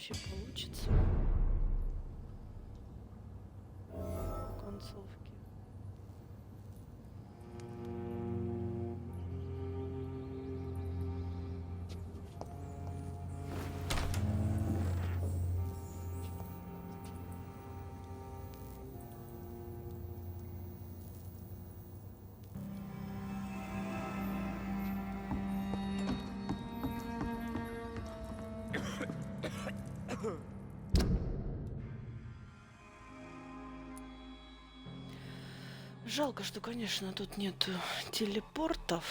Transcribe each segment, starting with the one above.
вообще получится в концовке. Жалко, что, конечно, тут нету телепортов.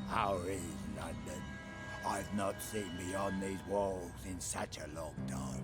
How is London? I've not seen beyond these walls in such a long time.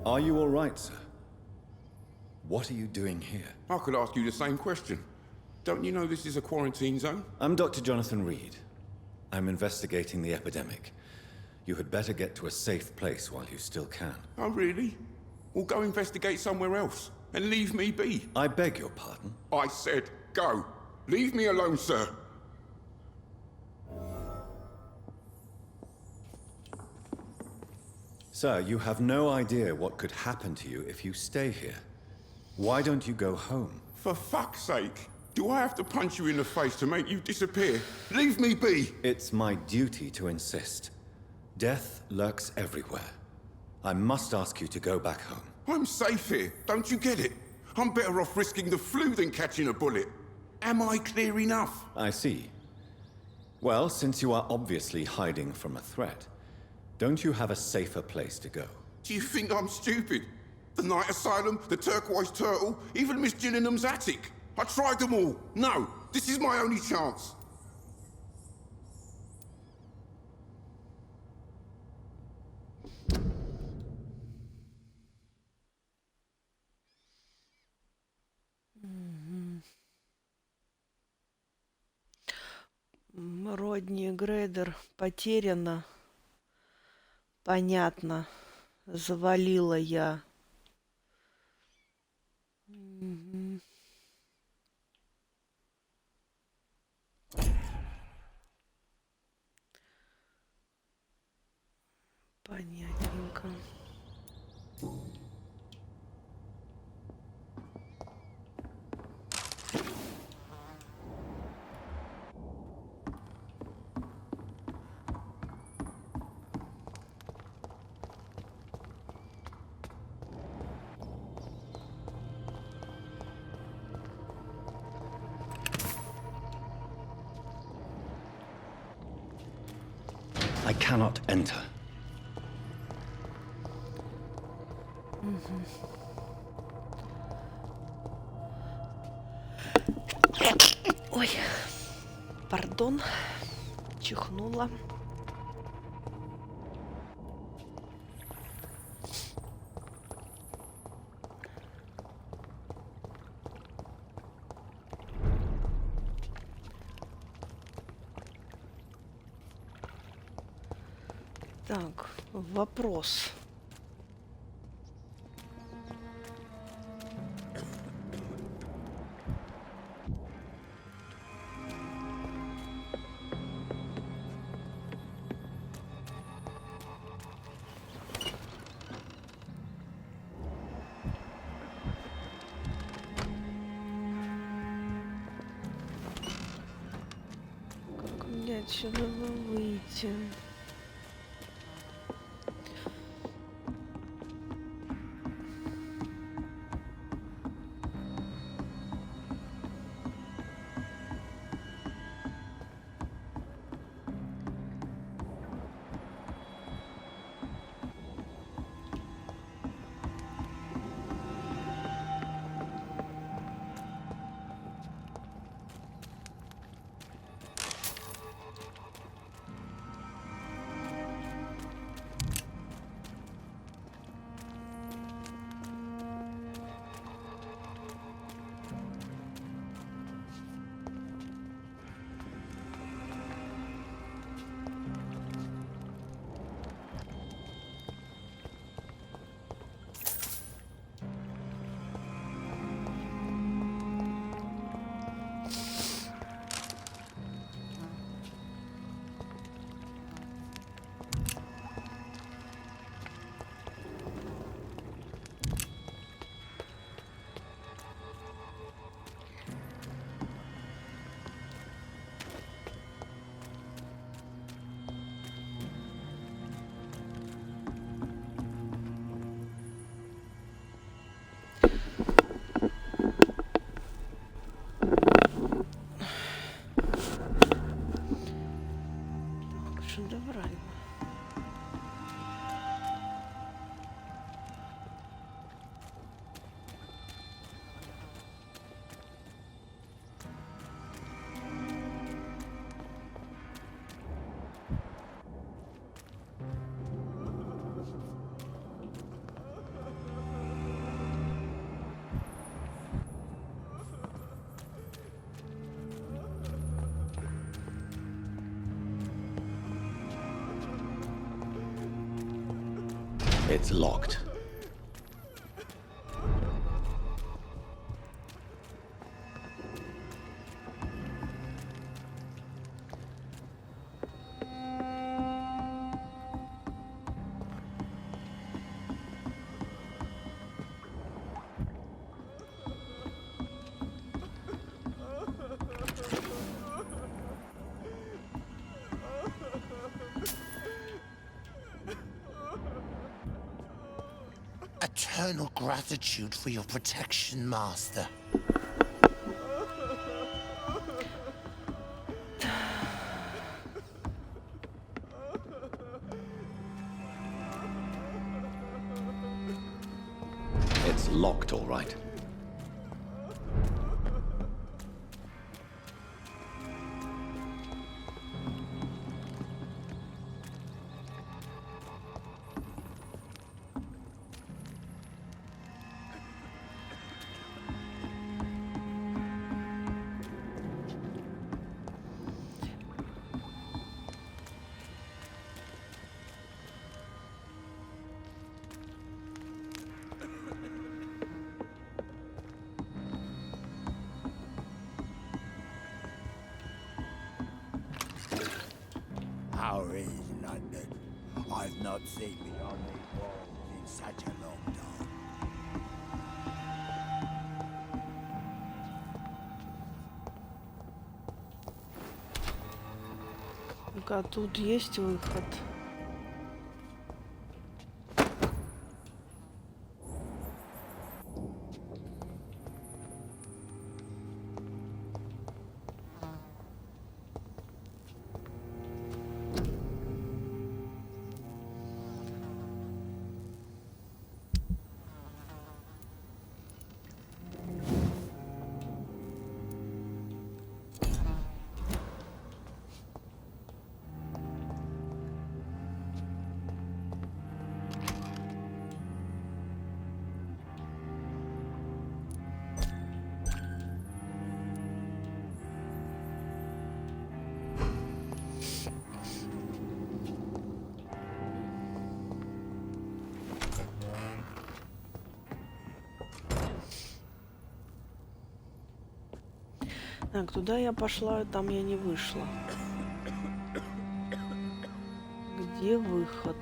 Are you all right, sir? What are you doing here? I could ask you the same question. Don't you know this is a quarantine zone? I'm Dr. Jonathan Reed. I'm investigating the epidemic. You had better get to a safe place while you still can. Oh, really? Well, go investigate somewhere else and leave me be. I beg your pardon? I said go. Leave me alone, sir. Sir, you have no idea what could happen to you if you stay here. Why don't you go home? For fuck's sake. Do I have to punch you in the face to make you disappear? Leave me be! It's my duty to insist. Death lurks everywhere. I must ask you to go back home. I'm safe here, don't you get it? I'm better off risking the flu than catching a bullet. Am I clear enough? I see. Well, since you are obviously hiding from a threat, don't you have a safer place to go? Do you think I'm stupid? The Night Asylum, the Turquoise Turtle, even Miss Gillingham's attic. I tried them all. No, this is my only chance. Родни Грейдер потеряна. Понятно. Завалила я. Понятненько. I cannot enter. Ой, пардон, чихнула. Так, вопрос. отсюда выйти? Что добрали? It's locked. Eternal gratitude for your protection, Master. It's locked, all right. How is London? I've not seen beyond these walls in such a long time. Ну-ка, тут есть выход. Так, туда я пошла, там я не вышла. Где выход?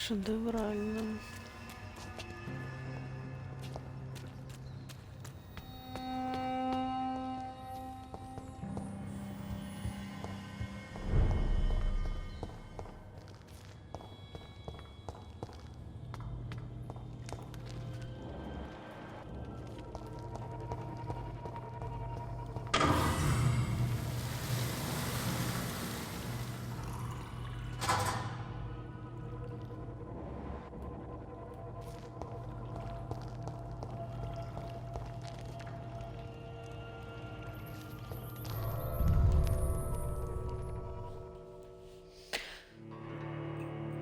шедевральным.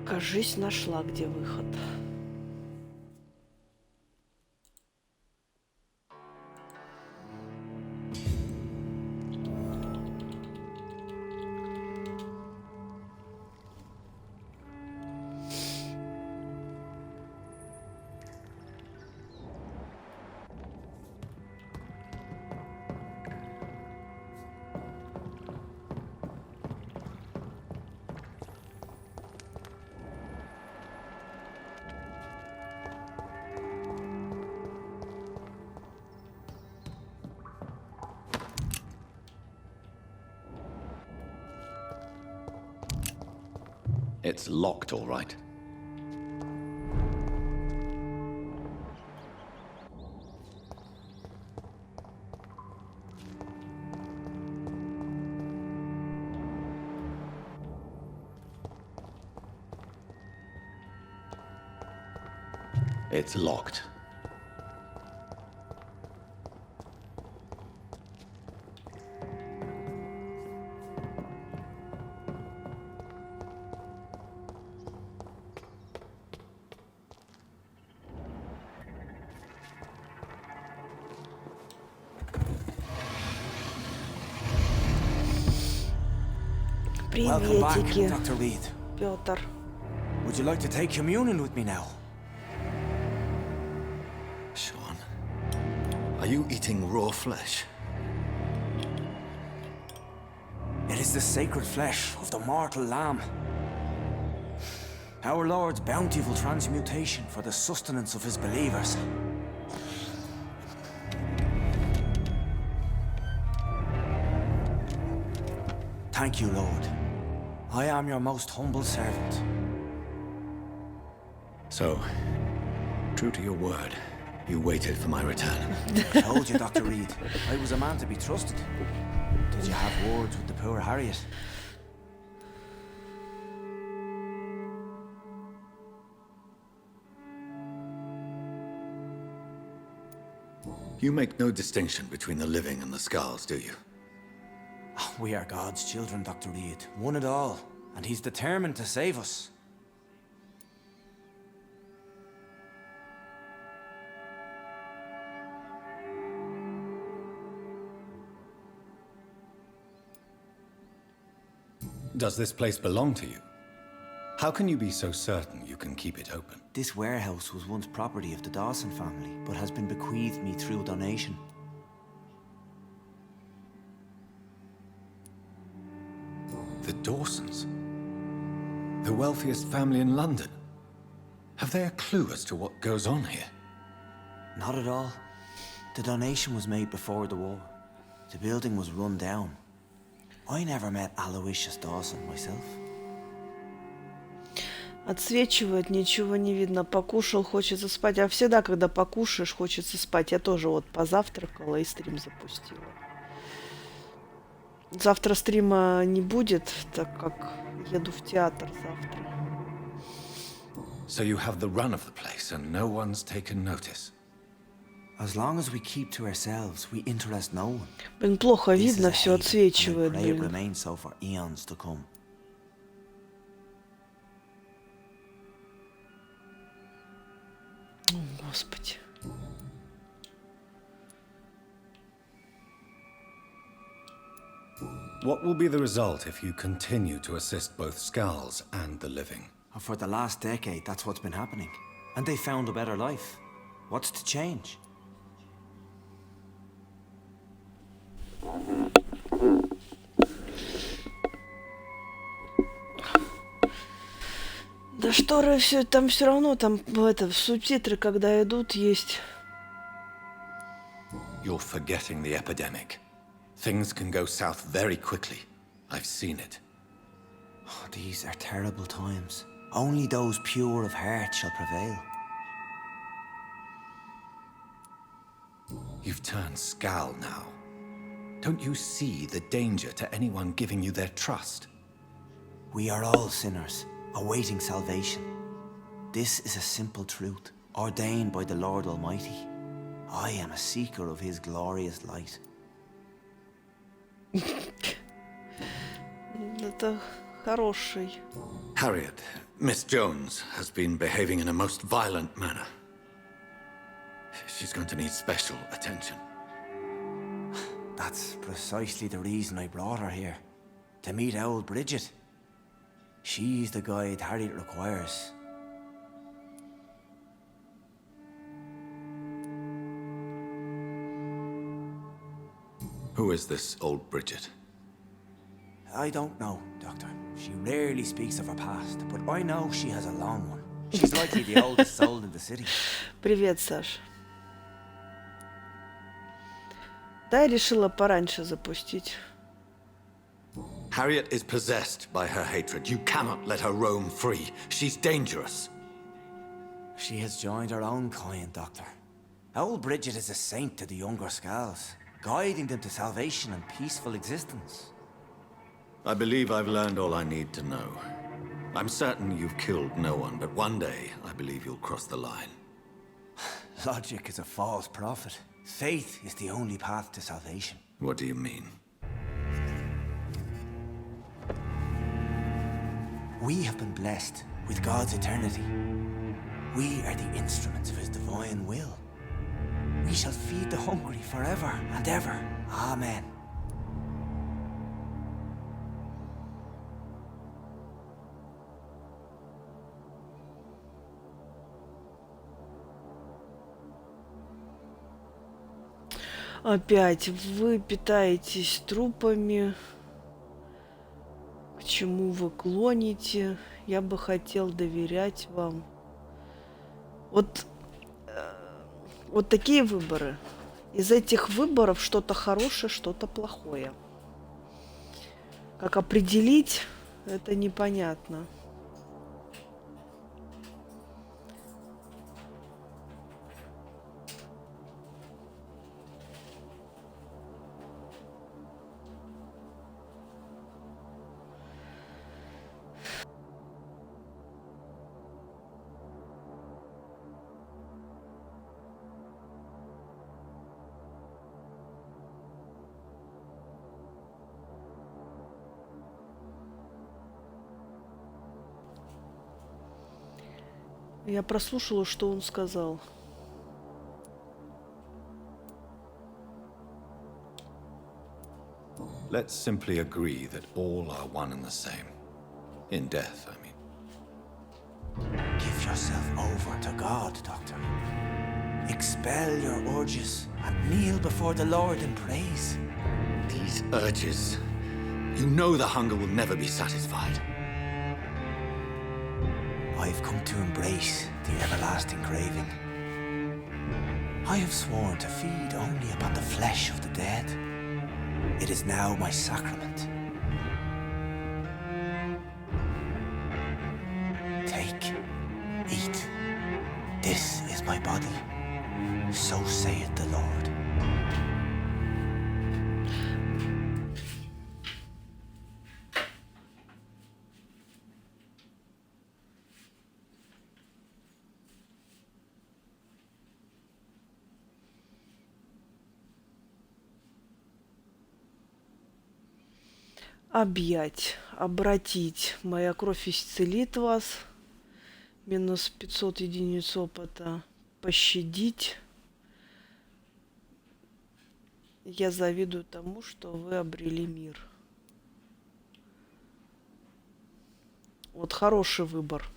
Кажись, нашла, где выход. It's locked, all right. It's locked. Welcome back, Приветики, Dr. Reed. Пётр. Would you like to take communion with me now? Sean, are you eating raw flesh? It is the sacred flesh of the mortal lamb. Our Lord's bountiful transmutation for the sustenance of his believers. Thank you, Lord. I am your most humble servant. So, true to your word, you waited for my return. I told you, Dr. Reed, I was a man to be trusted. Did you have words with the poor Harriet? You make no distinction between the living and the skulls, do you? We are God's children, Dr. Reed. One and all. And he's determined to save us. Does this place belong to you? How can you be so certain you can keep it open? This warehouse was once property of the Dawson family, but has been bequeathed me through donation. The Dawsons? The wealthiest family in London? Have they a clue as to what goes on here? Not at all. The donation was made before the war. The building was run down. I never met Aloysius Dawson myself. Отсвечивает, ничего не видно. Покушал, хочется спать. А всегда, когда покушаешь, хочется спать. Я тоже вот позавтракала и стрим запустила. Завтра стрима не будет, так как еду в театр завтра. So you have the run of the place and no one's taken notice? As long as we keep to ourselves, we interest no one. Блин, плохо This is видно, a все haven, and I отсвечивает, pray it блин. remains so for eons to come. О, Господи. What will be the result if you continue to assist both Skulls and the living? And for the last decade, that's what's been happening. And they found a better life. What's to change? Да Да шторы все там все равно, там это, субтитры, когда идут, есть. You're forgetting the epidemic. Things can go south very quickly. I've seen it. Oh, these are terrible times. Only those pure of heart shall prevail. You've turned Skal now. Don't you see the danger to anyone giving you their trust? We are all sinners, awaiting salvation. This is a simple truth, ordained by the Lord Almighty. I am a seeker of His glorious light. Это хороший. Harriet, Miss Jones has been behaving in a most violent manner. She's going to need special attention. That's precisely the reason I brought her here. To meet old Bridget. She's the guide Harriet requires. Who is this old Bridget? I don't know, Doctor. She rarely speaks of her past, but I know she has a long one. She's likely the oldest soul in the city. Привет, Саш. Да, я решила пораньше запустить. Harriet is possessed by her hatred. You cannot let her roam free. She's dangerous. She has joined her own kind, Doctor. Old Bridget is a saint to the younger Skals, guiding them to salvation and peaceful existence. I believe I've learned all I need to know. I'm certain you've killed no one, but one day I believe you'll cross the line. Logic is a false prophet. Faith is the only path to salvation. What do you mean? We have been blessed with God's eternity. We are the instruments of His divine will. We shall feed the hungry forever and ever. Amen. Опять вы питаетесь трупами. К чему вы клоните? Я бы хотел доверять вам. Вот такие выборы. Из этих выборов что-то хорошее, что-то плохое. Как определить, это непонятно. Я прослушала, что он сказал. Let's simply agree that all are one and the same. In death, I mean. Give yourself over to God, Doctor. Expel your urges and kneel before the Lord in praise. These urges. You know the hunger will never be satisfied. I've come to embrace the everlasting craving. I have sworn to feed only upon the flesh of the dead. It is now my sacrament. Take, eat. This is my body. So saith the Lord. Объять, обратить. Моя кровь исцелит вас. Минус 500 единиц опыта. Пощадить. Я завидую тому, что вы обрели мир. Вот хороший выбор.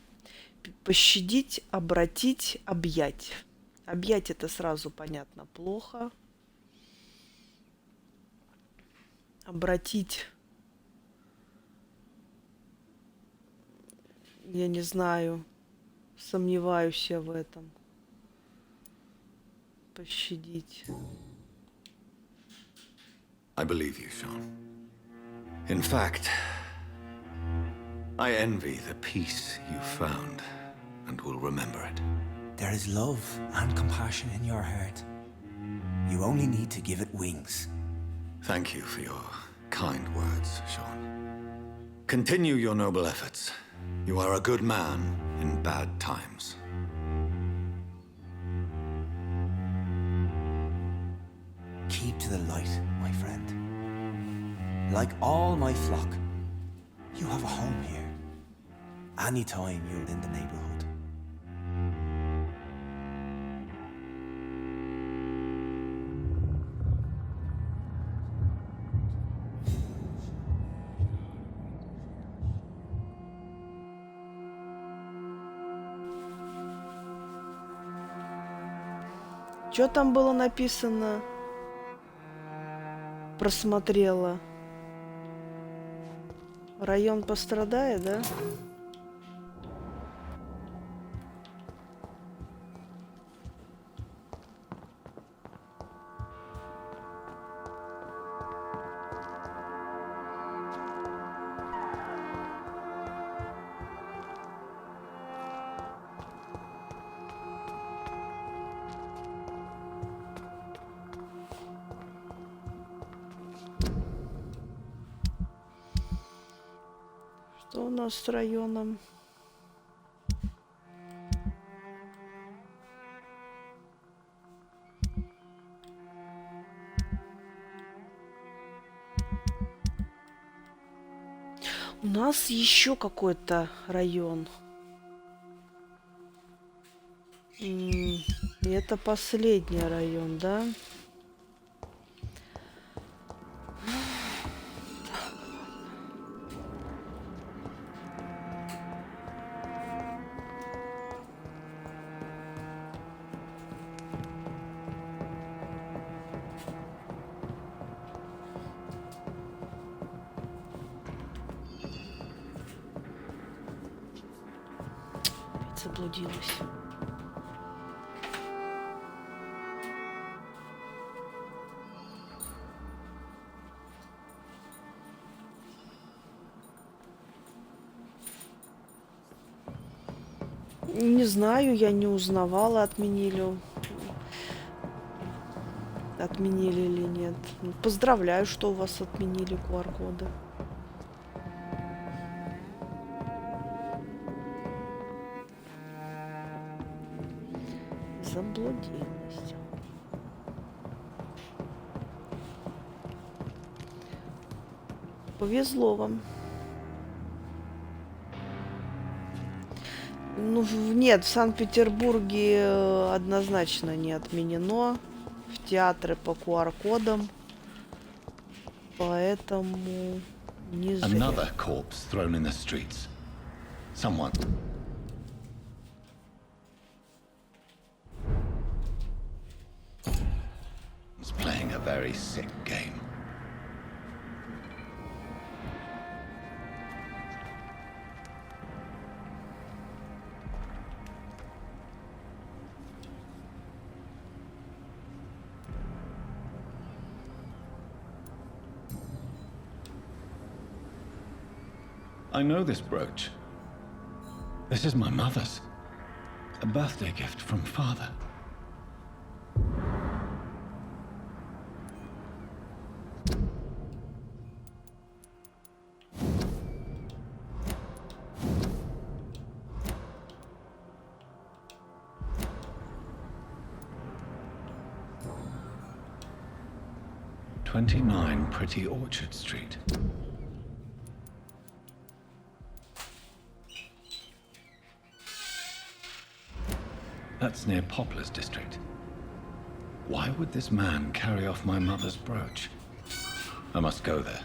Пощадить, обратить, объять. Объять это сразу понятно плохо. Обратить Я не знаю. Сомневаюсь я в этом. Пощадить. I believe you, Sean. In fact, I envy the peace you found and will remember it. There is love and compassion in your heart. You only need to give it wings. Thank you for your kind words, Sean. Continue your noble efforts. You are a good man in bad times. Keep to the light, my friend. Like all my flock, you have a home here. Anytime you're in the neighborhood. Что там было написано? Просмотрела. Район пострадает, да? Что у нас с районом? У нас еще какой-то район. И это последний район, да? Заблудилась. Не знаю, я не узнавала, отменили или нет. Поздравляю, что у вас отменили QR-коды. Заблудилась. Повезло вам. Ну, нет, в Санкт-Петербурге однозначно не отменено. В театры по QR-кодам. Поэтому не зря. Another corpse thrown in the streets. Someone. is playing a very sick game. I know this brooch. This is my mother's. A birthday gift from father. "29 Pretty Orchard Street." That's near Poplar's district. Why would this man carry off my mother's brooch? I must go there.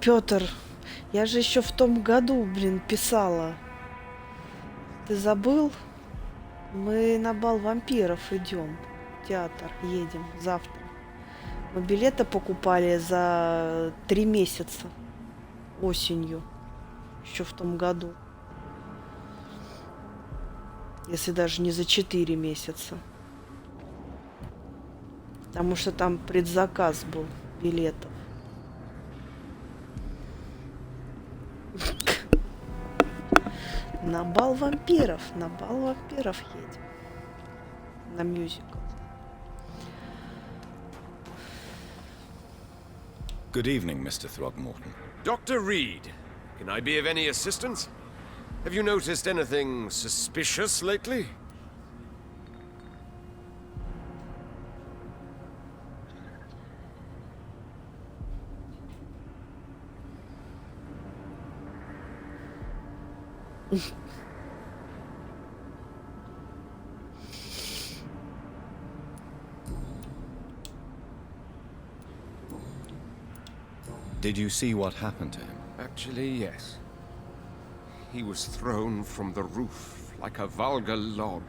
Пётр, я же еще в том году, писала. Ты забыл? Мы на бал вампиров идем. театр. Едем завтра. Мы билеты покупали за 3 месяца. Осенью. Еще в том году. Если даже не за 4 месяца. Потому что там предзаказ был билетов. На бал вампиров. На бал вампиров едем. На мюзикл. Good evening, Mr. Throgmorton. Dr. Reed, can I be of any assistance? Have you noticed anything suspicious lately? Did you see what happened to him? Actually, yes. He was thrown from the roof like a vulgar log.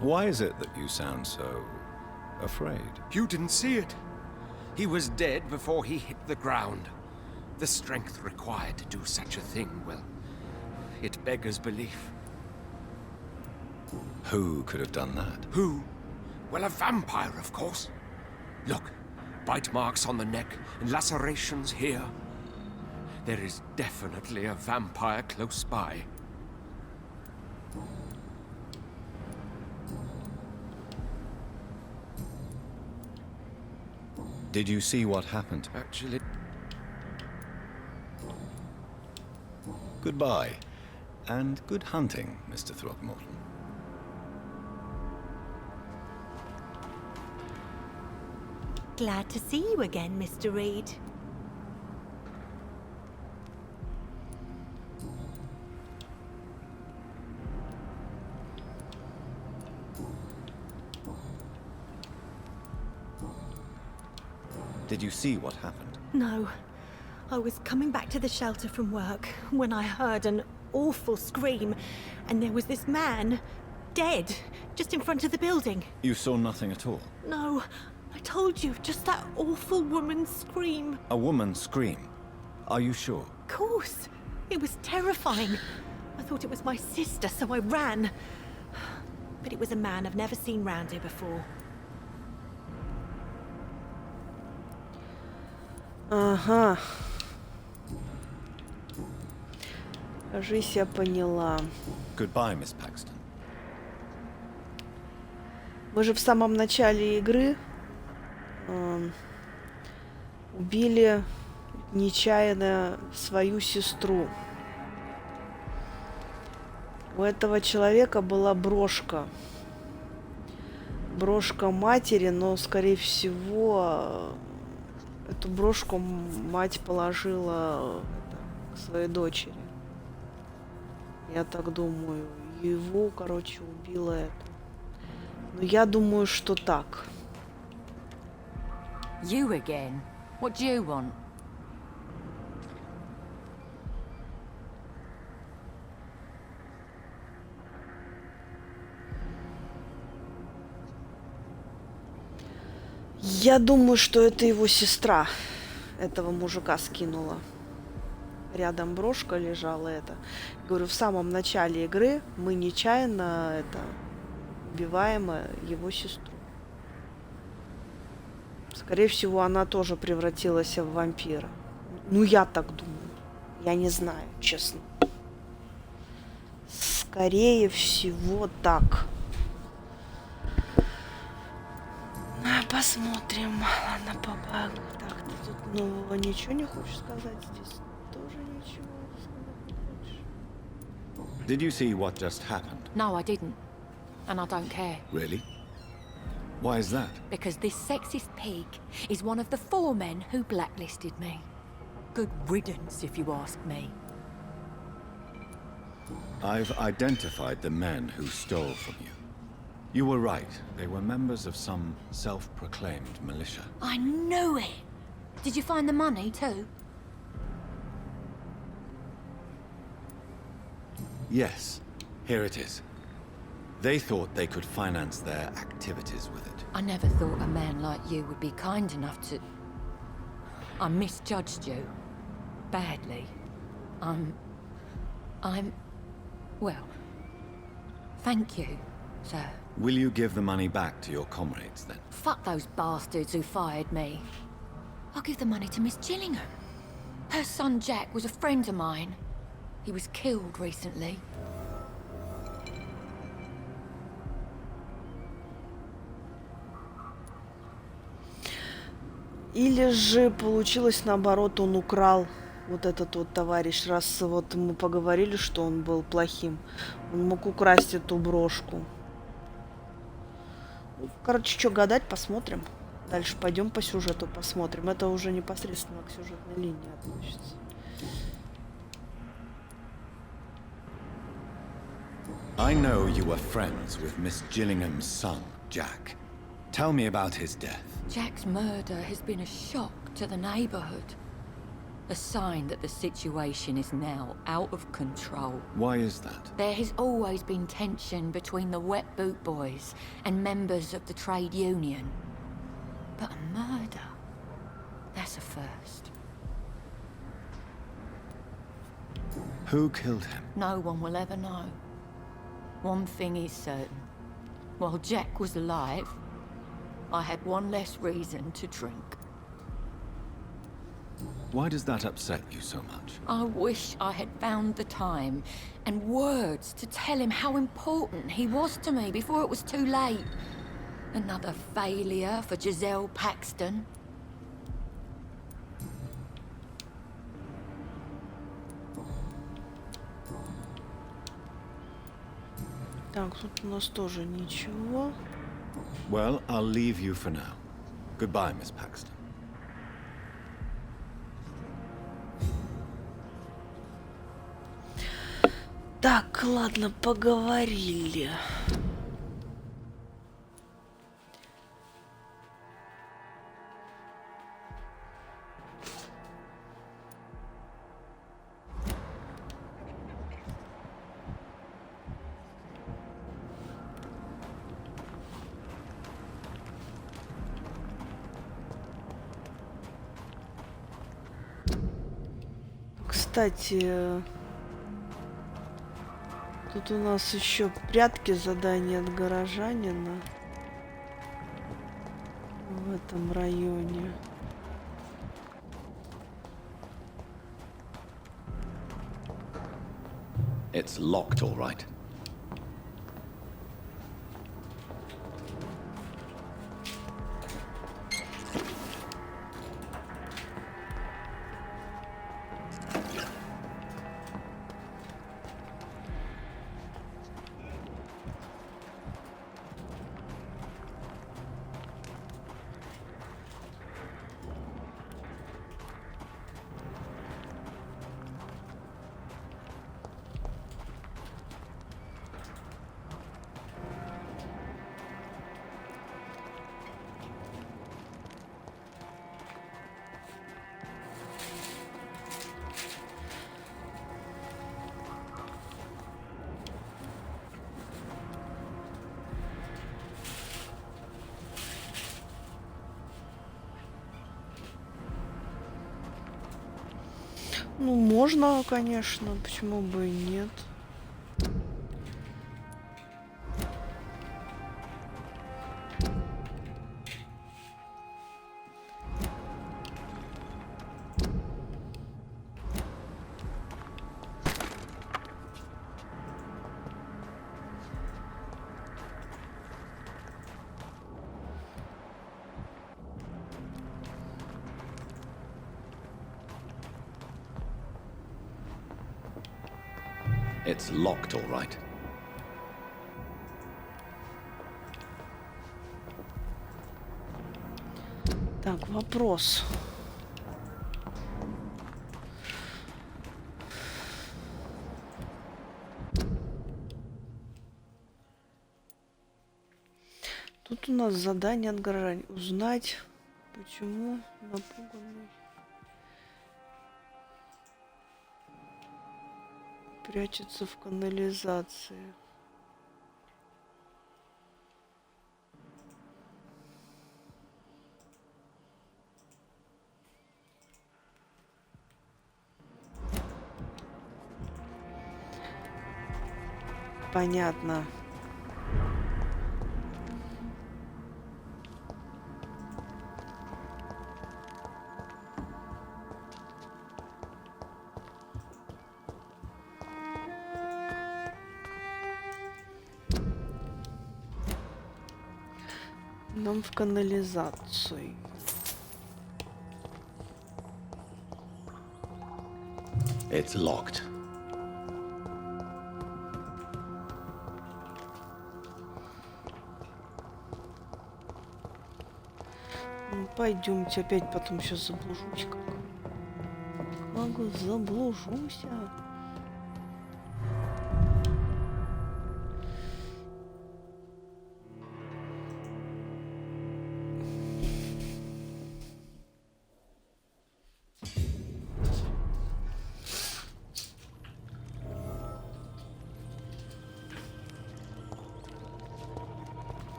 Why is it that you sound so afraid? You didn't see it. He was dead before he hit the ground. The strength required to do such a thing, well, it beggars belief. Who could have done that? Who? Well, a vampire, of course. Look, bite marks on the neck and lacerations here. There is definitely a vampire close by. Did you see what happened? Actually, Goodbye, and good hunting, Mr. Throgmorton. Glad to see you again, Mr. Reed. Did you see what happened? No. I was coming back to the shelter from work when I heard an awful scream, and there was this man, dead, just in front of the building. You saw nothing at all? No, I told you, just that awful woman's scream. A woman scream? Are you sure? Of course. It was terrifying. I thought it was my sister, so I ran. But it was a man I've never seen round here before. Ага. Кажись, я поняла. Goodbye, Miss Paxton. Мы же в самом начале игры убили нечаянно свою сестру. У этого человека была брошка. Брошка матери, но, скорее всего, эту брошку мать положила к своей дочери. Я так думаю. Его, короче, убила это. Но я думаю, что так. You again? What do you want? Я думаю, что это его сестра этого мужика скинула. Рядом брошка лежала это. Говорю, в самом начале игры мы нечаянно убиваем его сестру. Скорее всего, она тоже превратилась в вампира. Ну, я так думаю. Я не знаю, честно. Скорее всего, так. Посмотрим. Ладно, папа. Так, ты тут нового ничего не хочешь сказать? Здесь тоже ничего сказать не хочешь? Did you see what just happened? No, I didn't. And I don't care. Really? Why is that? Because this sexist pig is one of the 4 men who blacklisted me. Good riddance, if you ask me. I've identified the men who stole from you. You were right. They were members of some self-proclaimed militia. I knew it! Did you find the money, too? Yes, here it is. They thought they could finance their activities with it. I never thought a man like you would be kind enough to... I misjudged you. Badly. Well... Thank you, sir. Will you give the money back to your comrades, then? Fuck those bastards who fired me. I'll give the money to Miss Gillingham. Her son Jack was a friend of mine. He was killed recently. Или же получилось наоборот, он украл вот этот вот товарищ, раз вот мы поговорили, что он был плохим. Он мог украсть эту брошку. Короче, что гадать, посмотрим. Дальше пойдем по сюжету посмотрим. Это уже непосредственно к сюжетной линии относится. I know you were friends with Miss Gillingham's son, Jack. Tell me about his death. Jack's murder has been a shock to the neighborhood. A sign that the situation is now out of control. Why is that? There has always been tension between the Wet Boot Boys and members of the trade union. But a murder? That's a first. Who killed him? No one will ever know. One thing is certain. While Jack was alive, I had one less reason to drink. Why does that upset you so much? I wish I had found the time and words to tell him how important he was to me before it was too late. Another failure for Giselle Paxton. Так, тут у нас тоже ничего. Well, I'll leave you for now. Goodbye, Miss Paxton. Так, ладно, поговорили. Кстати, тут у нас еще прятки, задание от горожанина в этом районе. It's locked, all right. Ну, можно, конечно, почему бы и нет. It's locked, all right. Так, вопрос. Тут у нас задание от горожан. Узнать, почему напуганный прячется в канализации. Понятно. Нам в канализацию. It's locked. Ну, пойдемте, опять потом сейчас заблужусь как. Как заблужусь.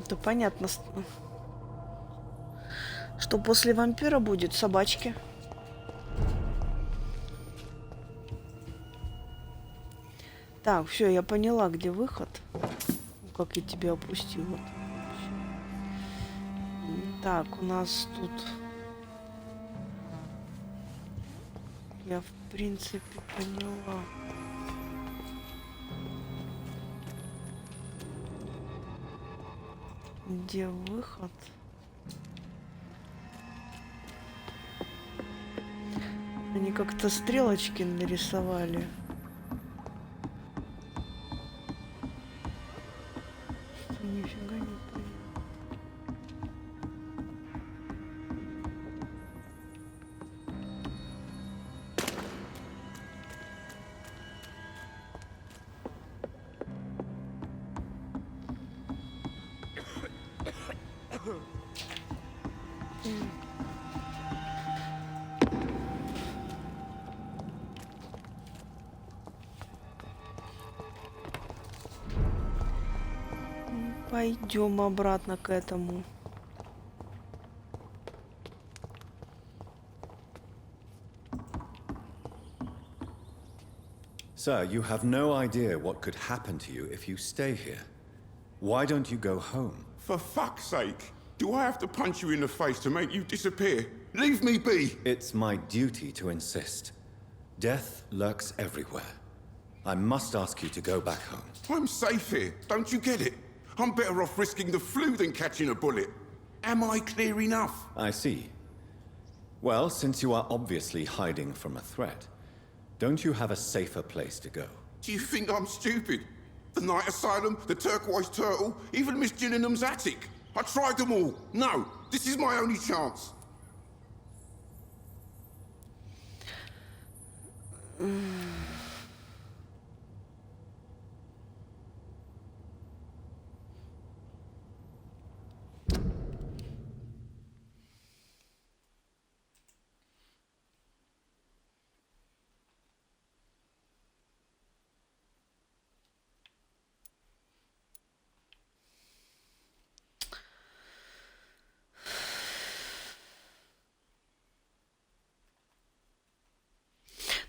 Это понятно, что после вампира будет собачки. Так, все, я поняла, где выход. Как я тебя опустил. Вот. Так, у нас тут... Я, в принципе, поняла. Где выход? Они как-то стрелочки нарисовали. Что нифига не понял. Пойдем обратно к этому. Sir, you have no idea what could happen to you if you stay here. Why don't you go home? For fuck's sake. Do I have to punch you in the face to make you disappear? Leave me be! It's my duty to insist. Death lurks everywhere. I must ask you to go back home. I'm safe here. Don't you get it? I'm better off risking the flu than catching a bullet. Am I clear enough? I see. Well, since you are obviously hiding from a threat, don't you have a safer place to go? Do you think I'm stupid? The Night Asylum, the Turquoise Turtle, even Miss Gillingham's attic. I tried them all. No, this is my only chance.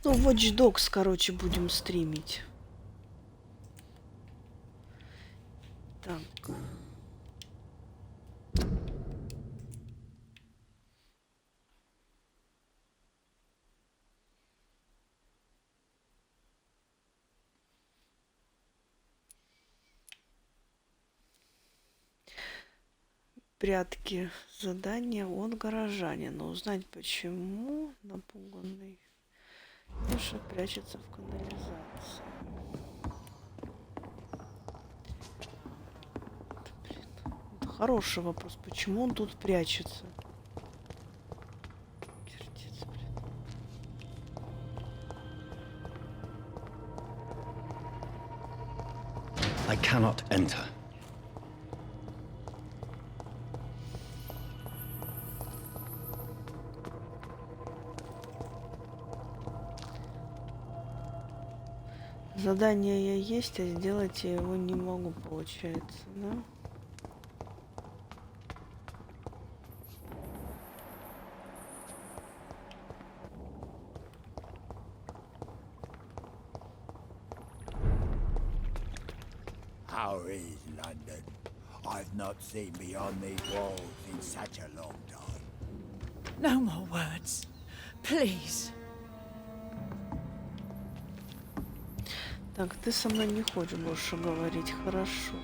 Ну, Watch Dogs, короче, будем стримить. Так. Прятки. Задание от горожанина. Узнать, почему напуганный Юша прячется в канализации. Это хороший вопрос. Почему он тут прячется? Кирдец, блин. I cannot enter. Задание я есть, а сделать я его не могу, получается, да? How is London? I've not seen beyond these walls in such a long time. No more words. Please. Так, ты со мной не хочешь больше говорить, хорошо.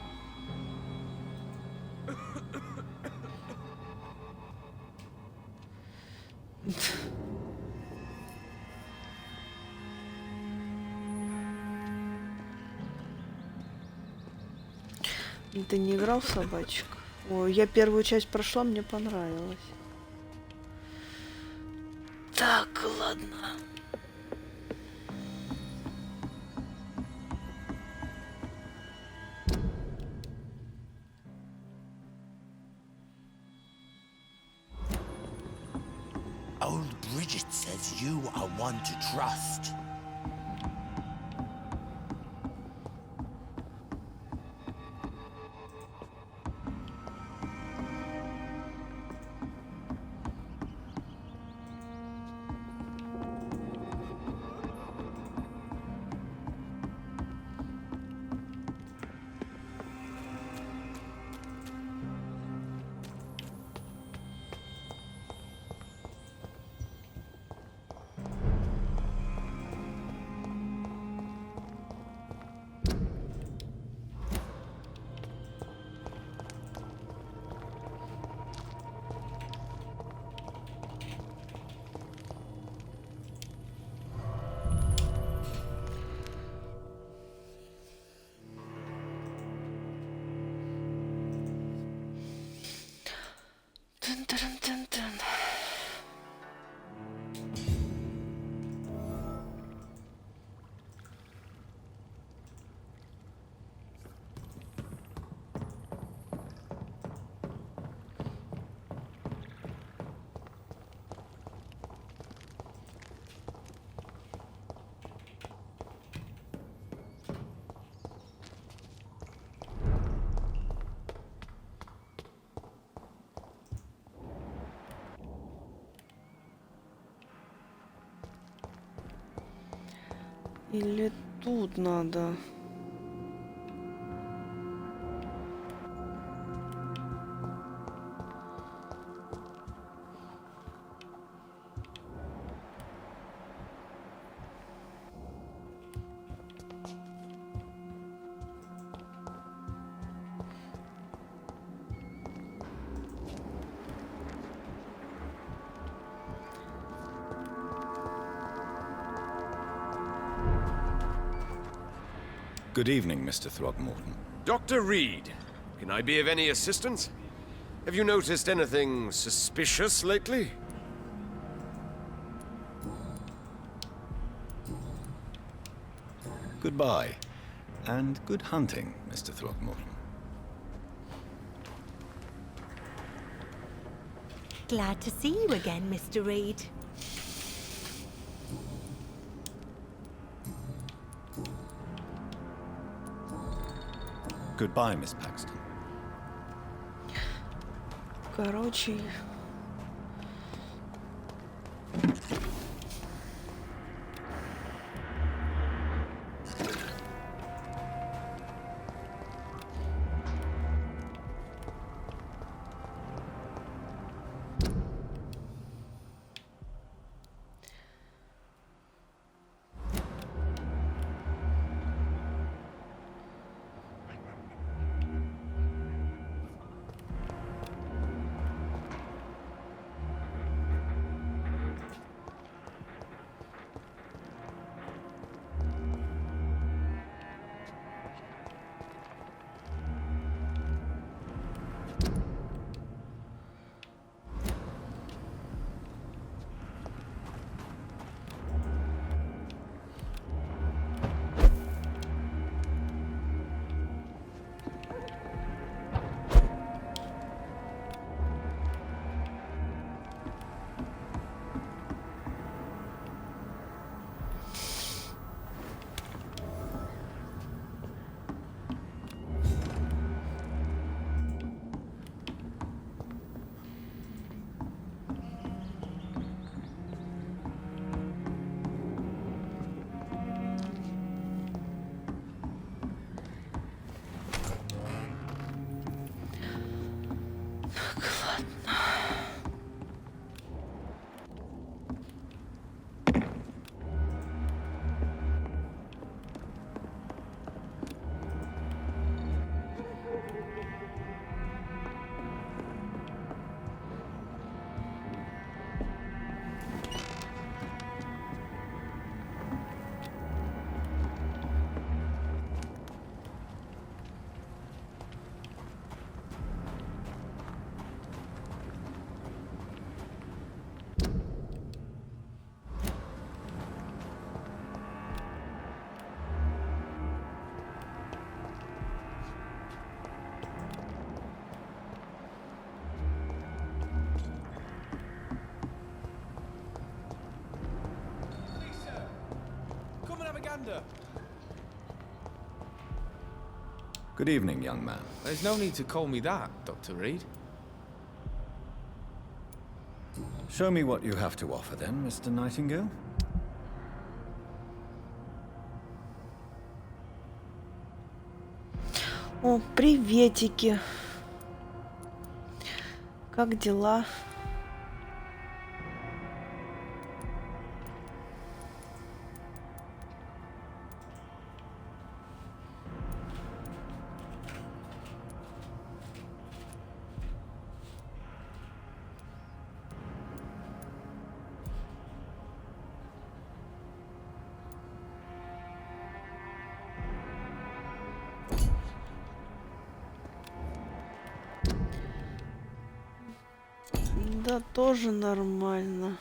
Ты не играл в собачек? Ой, я первую часть прошла, мне понравилось. Так, ладно. Old Bridget says you are one to trust. Тын-тырын-тын-тын. Или тут надо? Good evening, Mr. Throgmorton. Dr. Reed, can I be of any assistance? Have you noticed anything suspicious lately? Goodbye, and good hunting, Mr. Throgmorton. Glad to see you again, Mr. Reed. Goodbye, Miss Paxton. Короче, Commander! Good evening, young man. There's no need to call me that, Dr. Reed. Show me what you have to offer then, Mr. Nightingale. О, приветики. Как дела? Да, тоже нормально.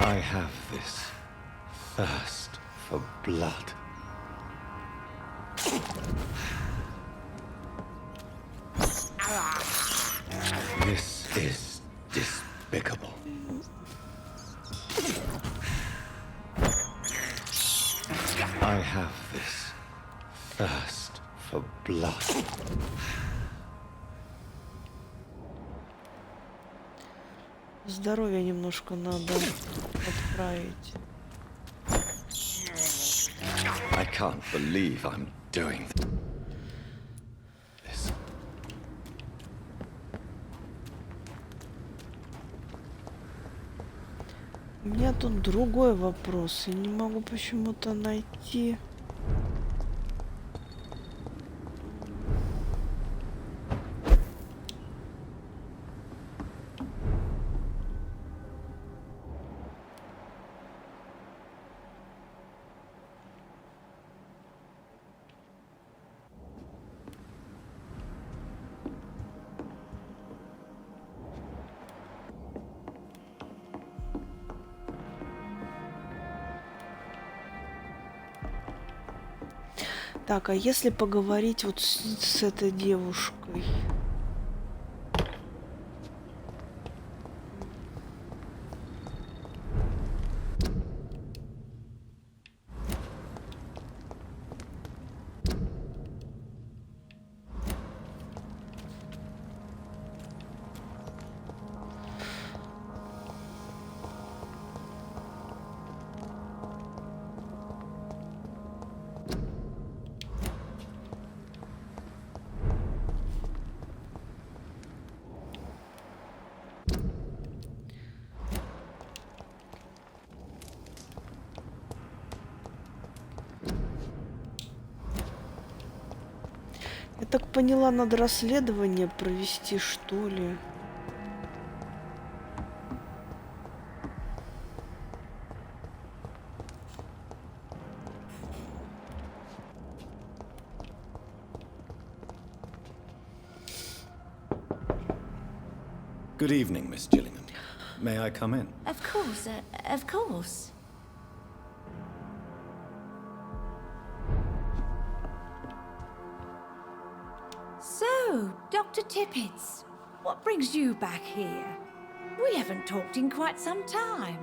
I have this thirst for blood. This is despicable. I have this thirst for blood. Здоровье немножко надо отправить. I can't believe I'm doing this. У меня тут другой вопрос. Я не могу почему-то найти. Так, а если поговорить вот с этой девушкой? Я так поняла, надо расследование провести, что ли? Good evening, Miss Gillingham. May I come in? Of course, of course. So, Dr. Tippets, what brings you back here? We haven't talked in quite some time.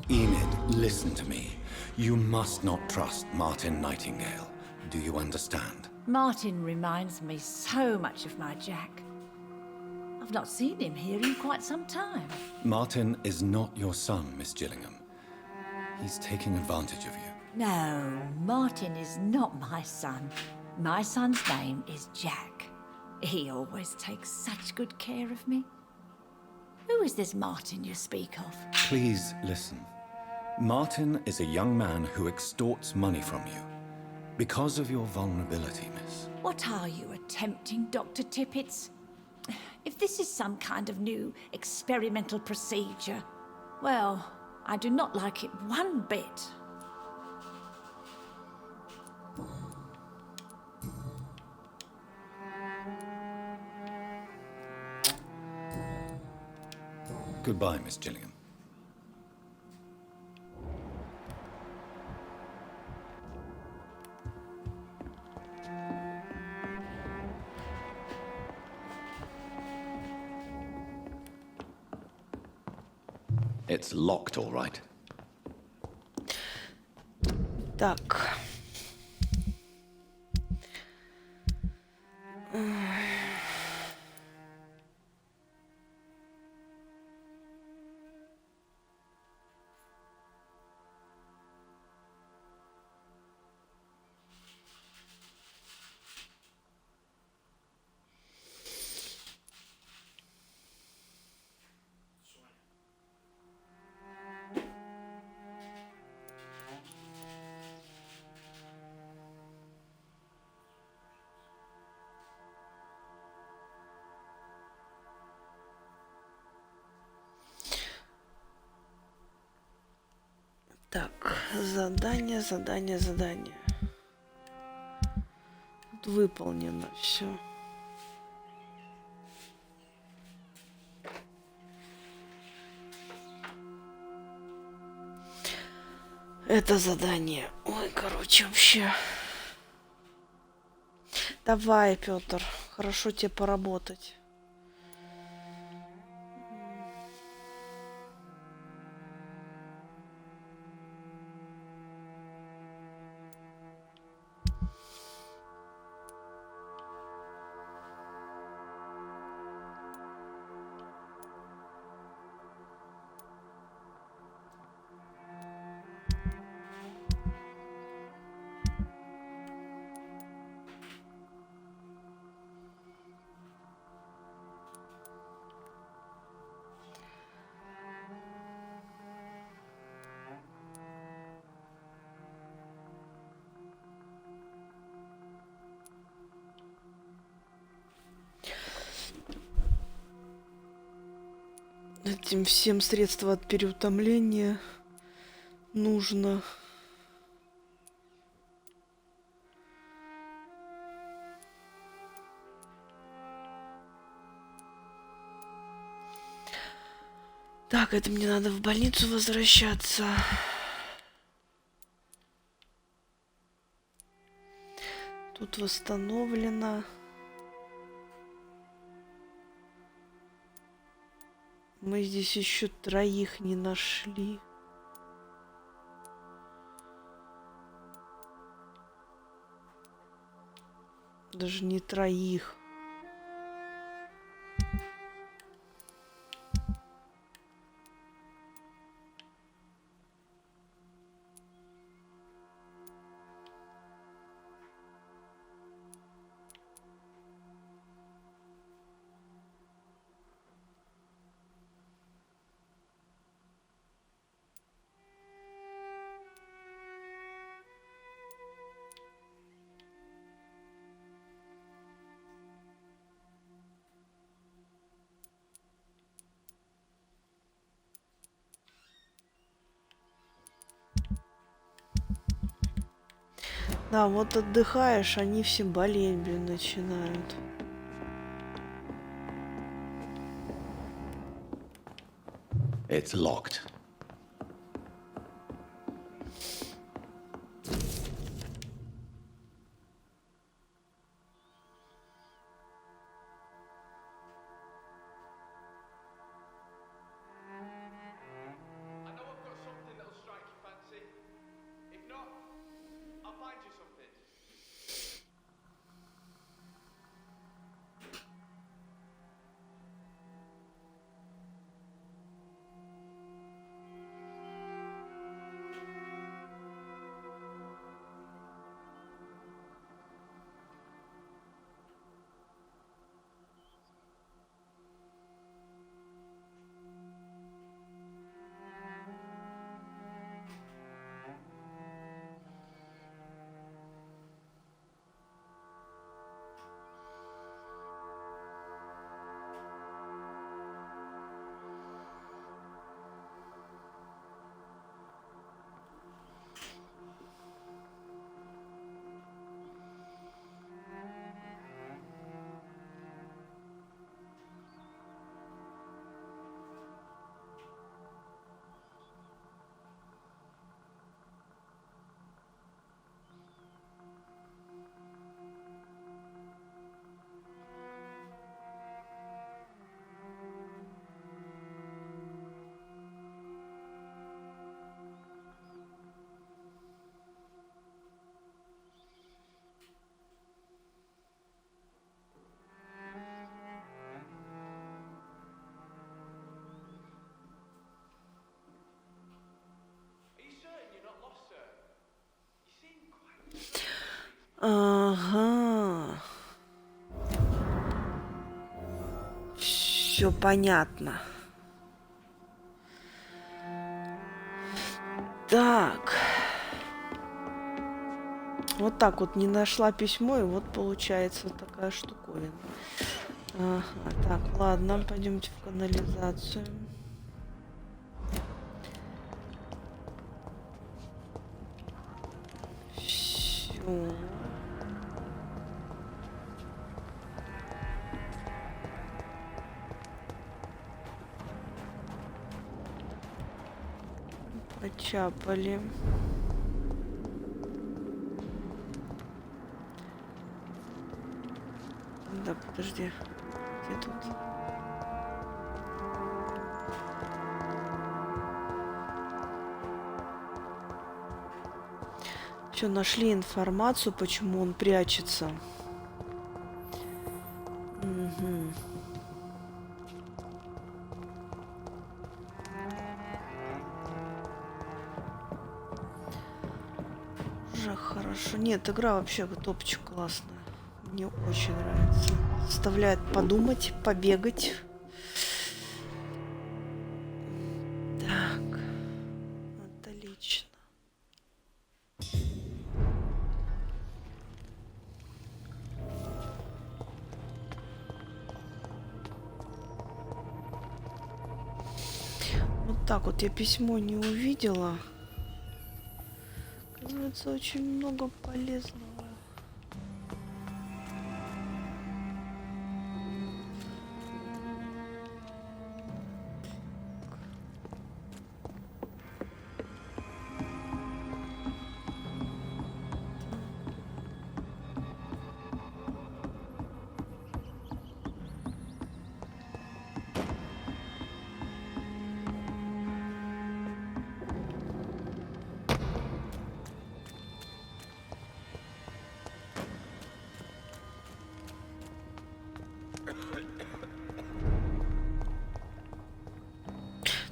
Enid, Listen to me. You must not trust Martin Nightingale. Do you understand? Martin reminds me so much of my Jack. I've not seen him here in quite some time. Martin is not your son, Miss Gillingham. He's taking advantage of you. No, Martin is not my son. My son's name is Jack. He always takes such good care of me. Who is this Martin you speak of? Please listen. Martin is a young man who extorts money from you. Because of your vulnerability, miss. What are you attempting, Dr. Tippets? If this is some kind of new experimental procedure, well, I do not like it one bit. Goodbye, Miss Gillingham. It's locked, all right. Так. Так, задание, задание, задание. Тут выполнено все. Это задание. Ой, короче, вообще. Давай, Петр, хорошо тебе поработать. Этим всем средства от переутомления нужно. Так, это мне надо в больницу возвращаться. Тут восстановлено. Мы здесь еще троих не нашли. Даже не троих. Да, вот отдыхаешь, они все болеть, блин, начинают. It's locked. Ага. Все понятно. Так. Вот так вот не нашла письмо, и вот получается вот такая штуковина. Ага, так, ладно, пойдемте в канализацию. Все. Почапали. Да, подожди. Где тут? Все, нашли информацию, почему он прячется. Угу. Уже хорошо. Нет, игра вообще топчик классная. Мне очень нравится. Заставляет подумать, побегать. Так. Отлично. Вот так вот я письмо не увидела. Оказывается, очень много полезного.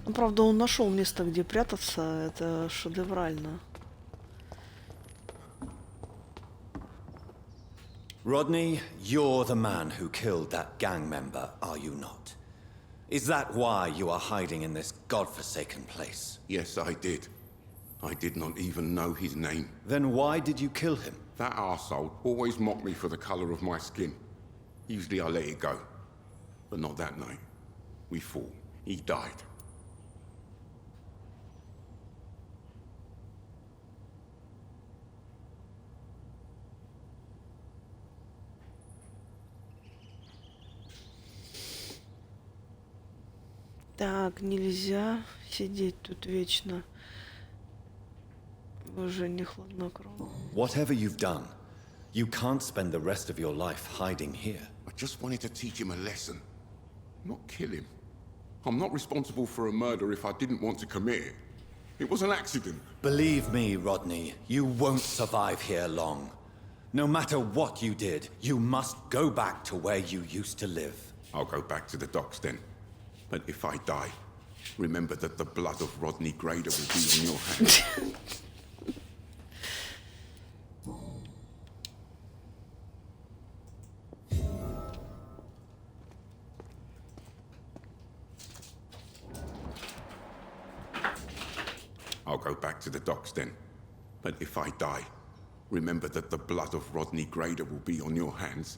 Ну, правда, он нашел место, где прятаться. Это шедеврально. Rodney, you're the man who killed that gang member, are you not? Is that why you are hiding in this godforsaken place? Yes, I did. I did not even know his name. Then why did you kill him? That arsehole always mocked me for the colour of my skin. Usually I let it go. But not that night. We fought. He died. Так, нельзя сидеть тут вечно. Уже не хладнокровно. Whatever you've done, you can't spend the rest of your life hiding here. I just wanted to teach him a lesson. Not kill him. I'm not responsible for a murder if I didn't want to commit it. It was an accident. Believe me, Rodney, you won't survive here long. No matter what you did, you must go back to where you used to live. I'll go back to the docks then. But if I die, remember that the blood of Rodney Grader will be on your hands. I'll go back to the docks then. But if I die, remember that the blood of Rodney Grader will be on your hands.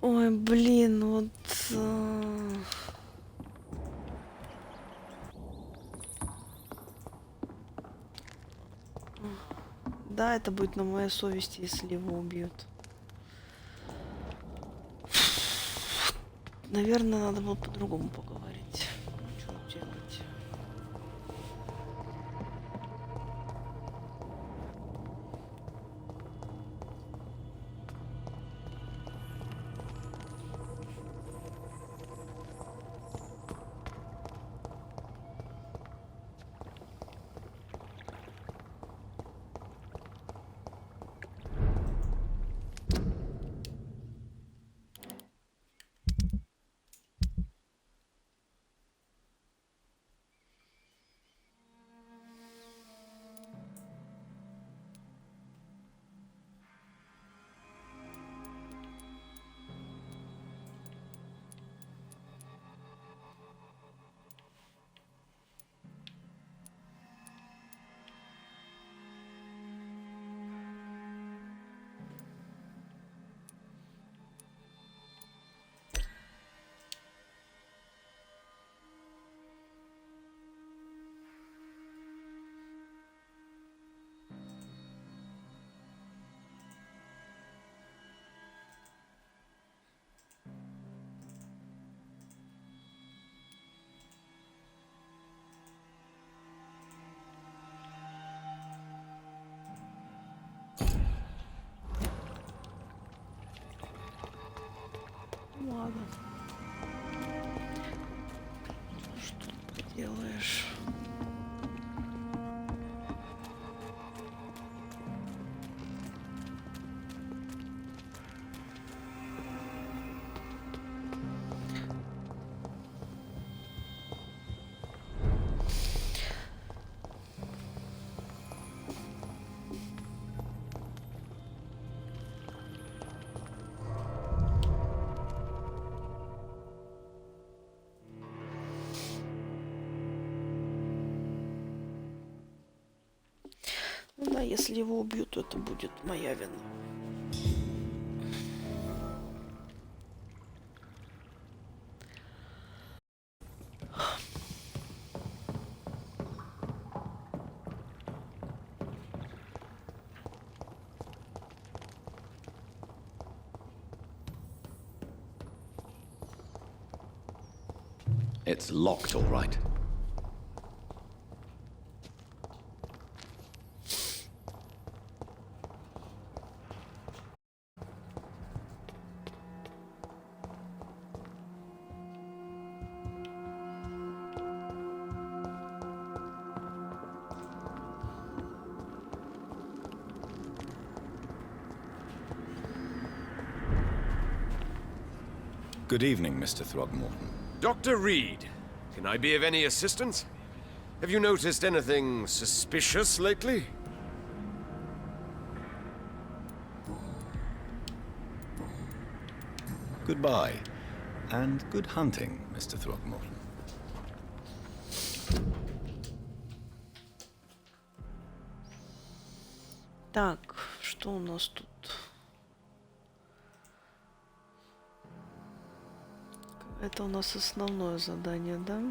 Ой, блин, вот... Да, это будет на моей совести, если его убьют. Наверное, надо было по-другому поговорить. Что делать? ладно. Что ты поделаешь? Ну да, если его убьют, то это будет моя вина. It's locked, all right. Good evening, Mr. Throgmorton. Dr. Reed, can I be of any assistance? Have you noticed anything suspicious lately? Goodbye, and good hunting, Mr. Throgmorton. Так, что у нас тут? Это у нас основное задание, да?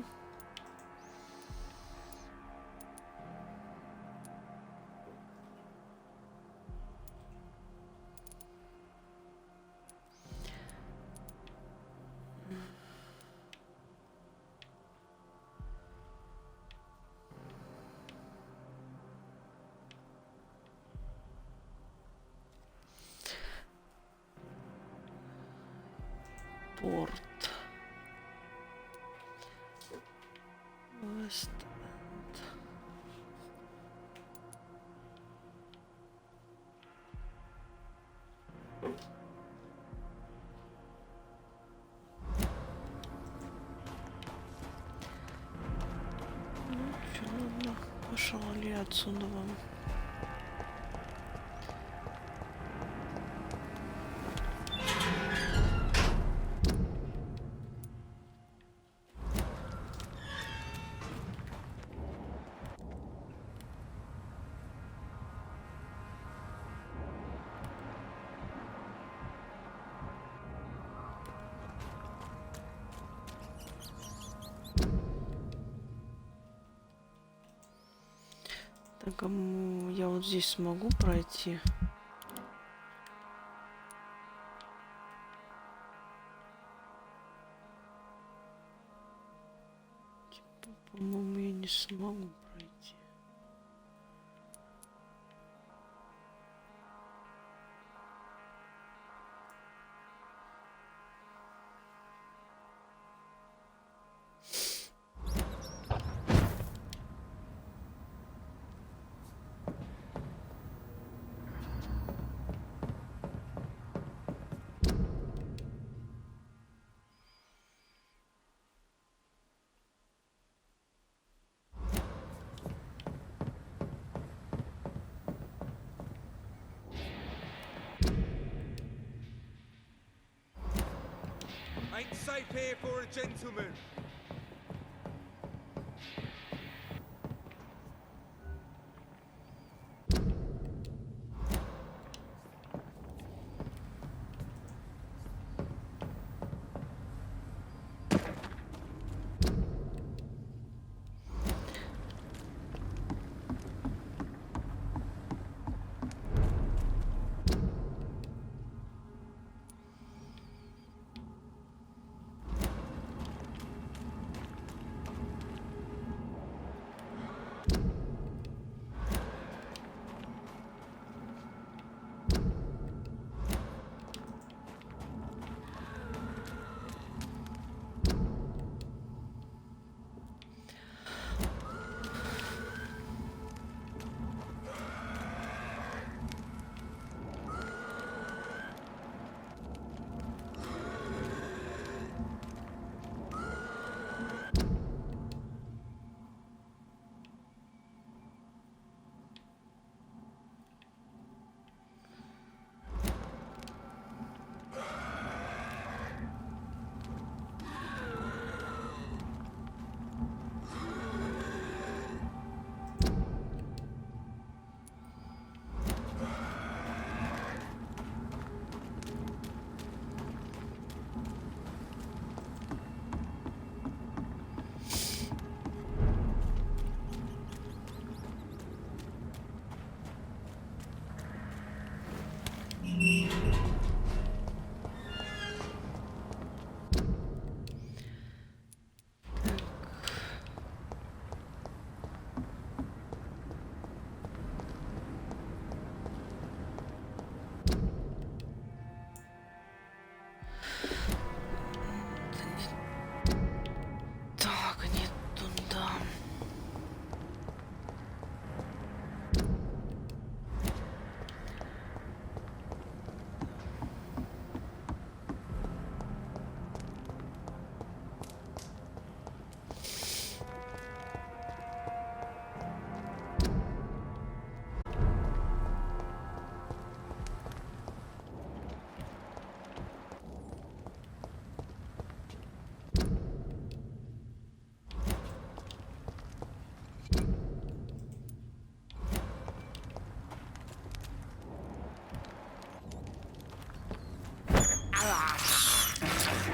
Порт. Вест. Ну, чё, ладно, пошли отсюда вам. Так, я вот здесь смогу пройти? Типа, по-моему, я не смогу пройти. Ain't safe here for a gentleman.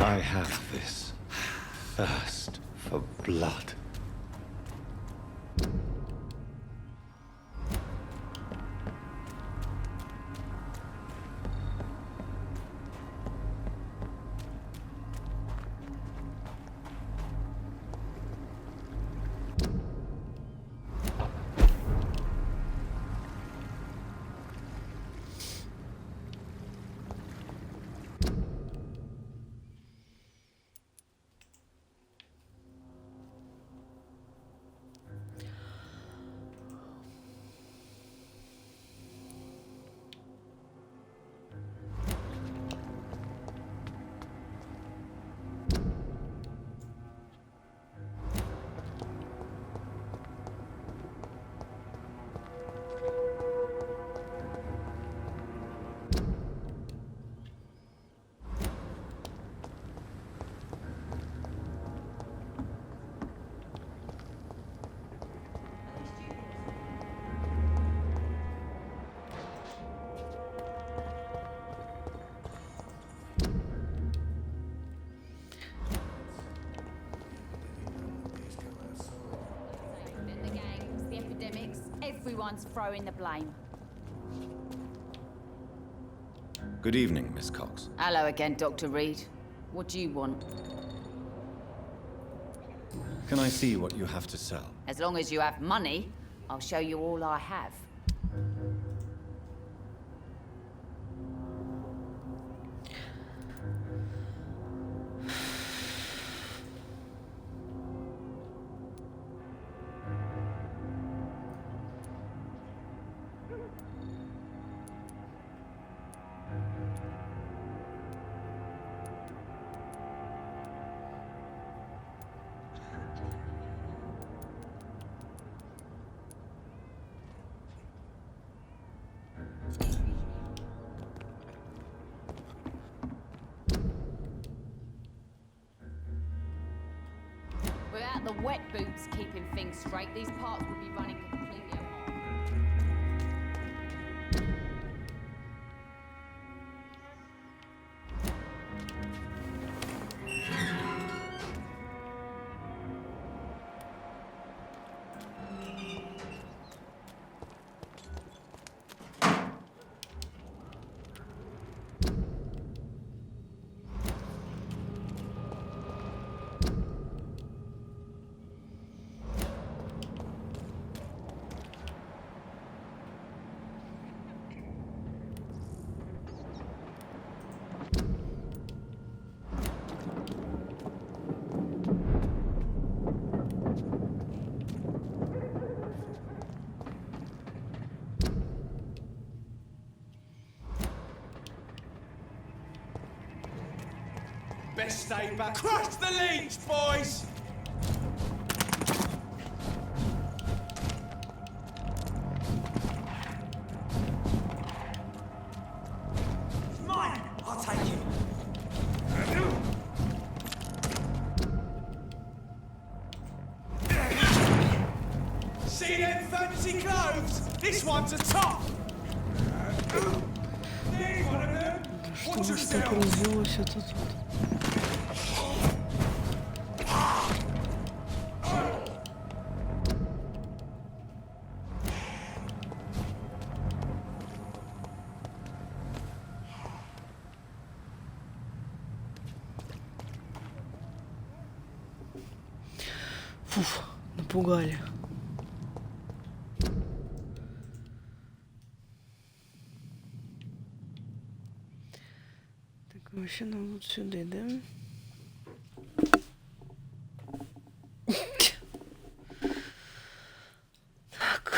I have this thirst for blood. Everyone's throwing the blame. Good evening, Miss Cox. Hello again, Dr. Reed. What do you want? Can I see what you have to sell? As long as you have money, I'll show you all I have. Without the wet boots keeping things straight, these parts would be running completely apart. Best stay back. Crush the leech, boys! Mine! I'll take it. See them fancy clothes? This one's a top! There's one of them! Что ж так развелось это тут? Фуф, напугали. Так, вообще нам вот сюда, да? Так.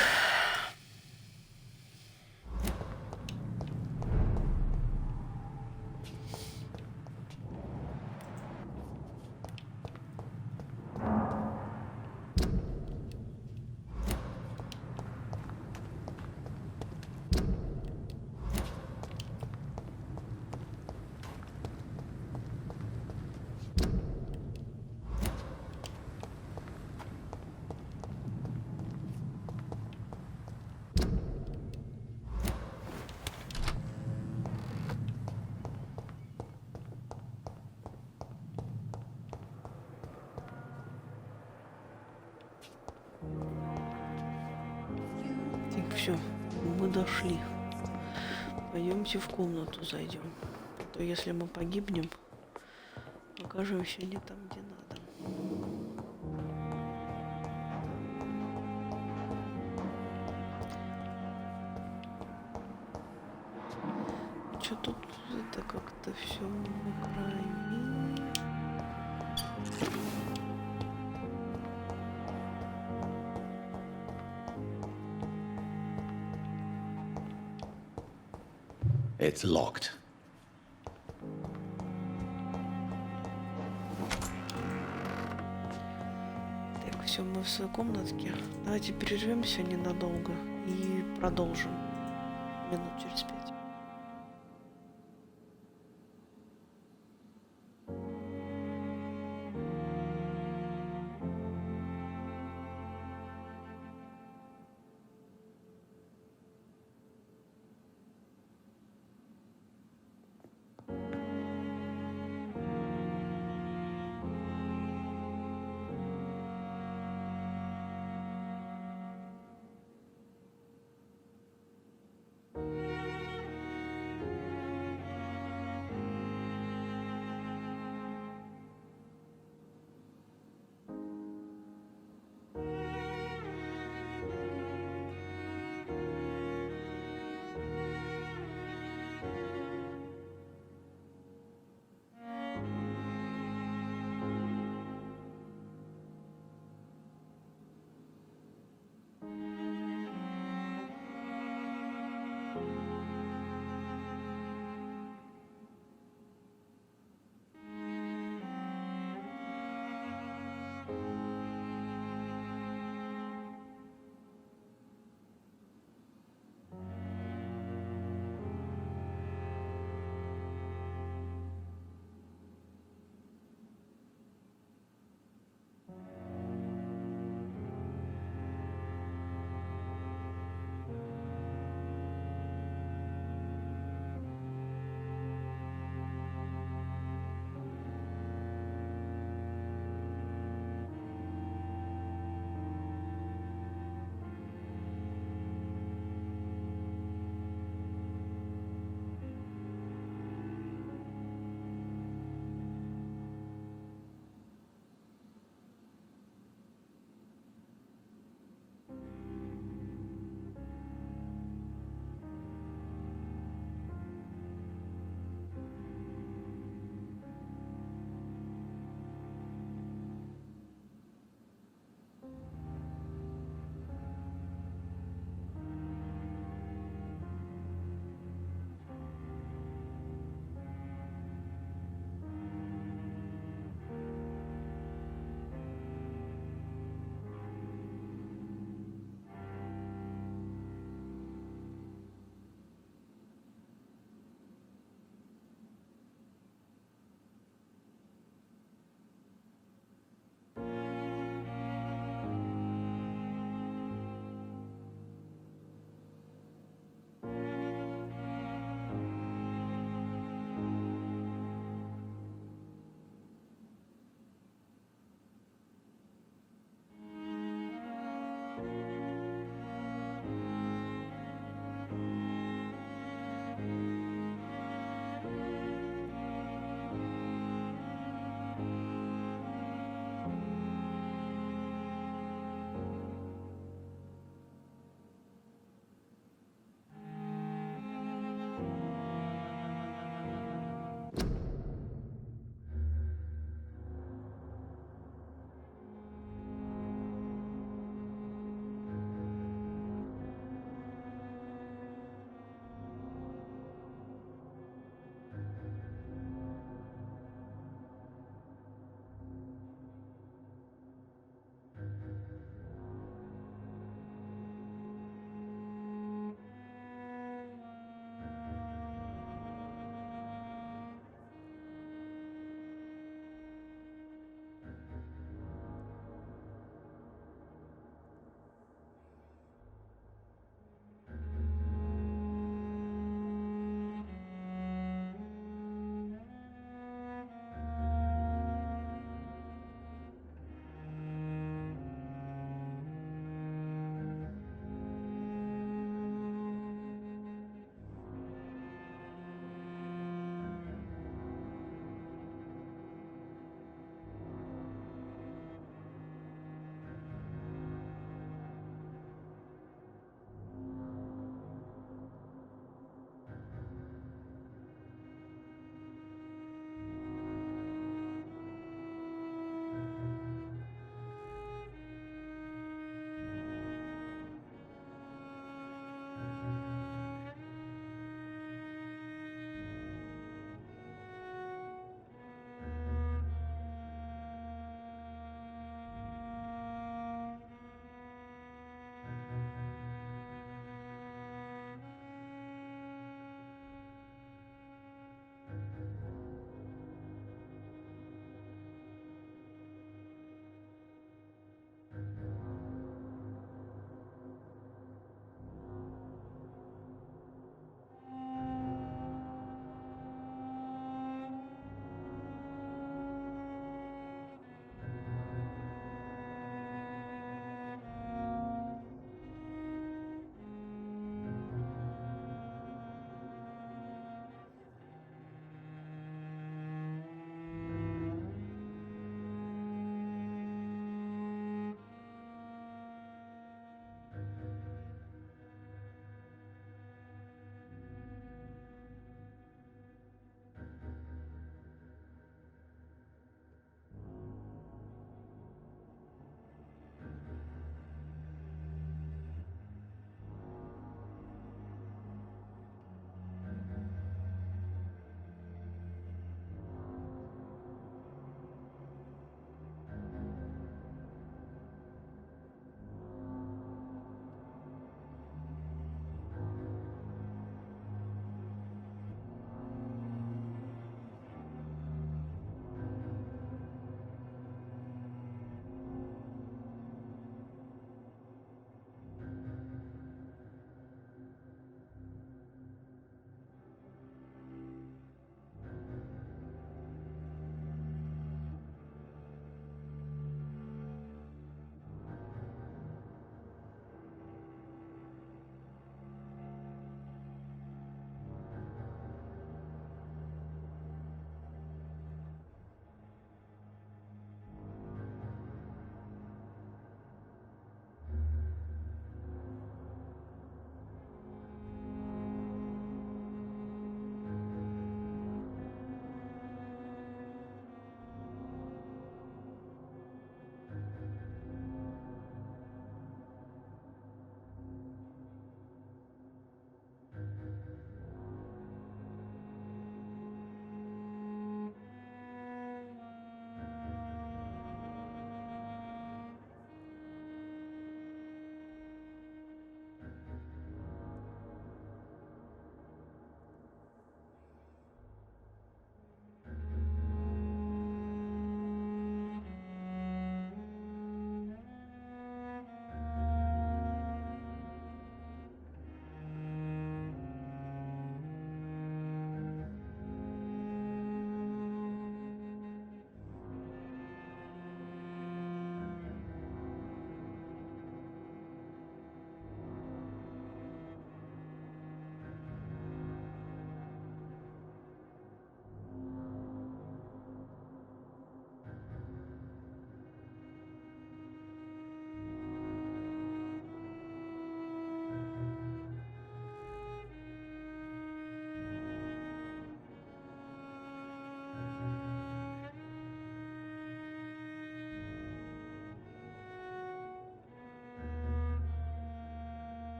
Все, мы дошли. Пойдемте в комнату зайдем. А то если мы погибнем, окажемся не там, где надо. Что тут это как-то все в крови. It's locked. Так, все, мы в своей комнатке. Давайте прервемся ненадолго и продолжим минут через 5.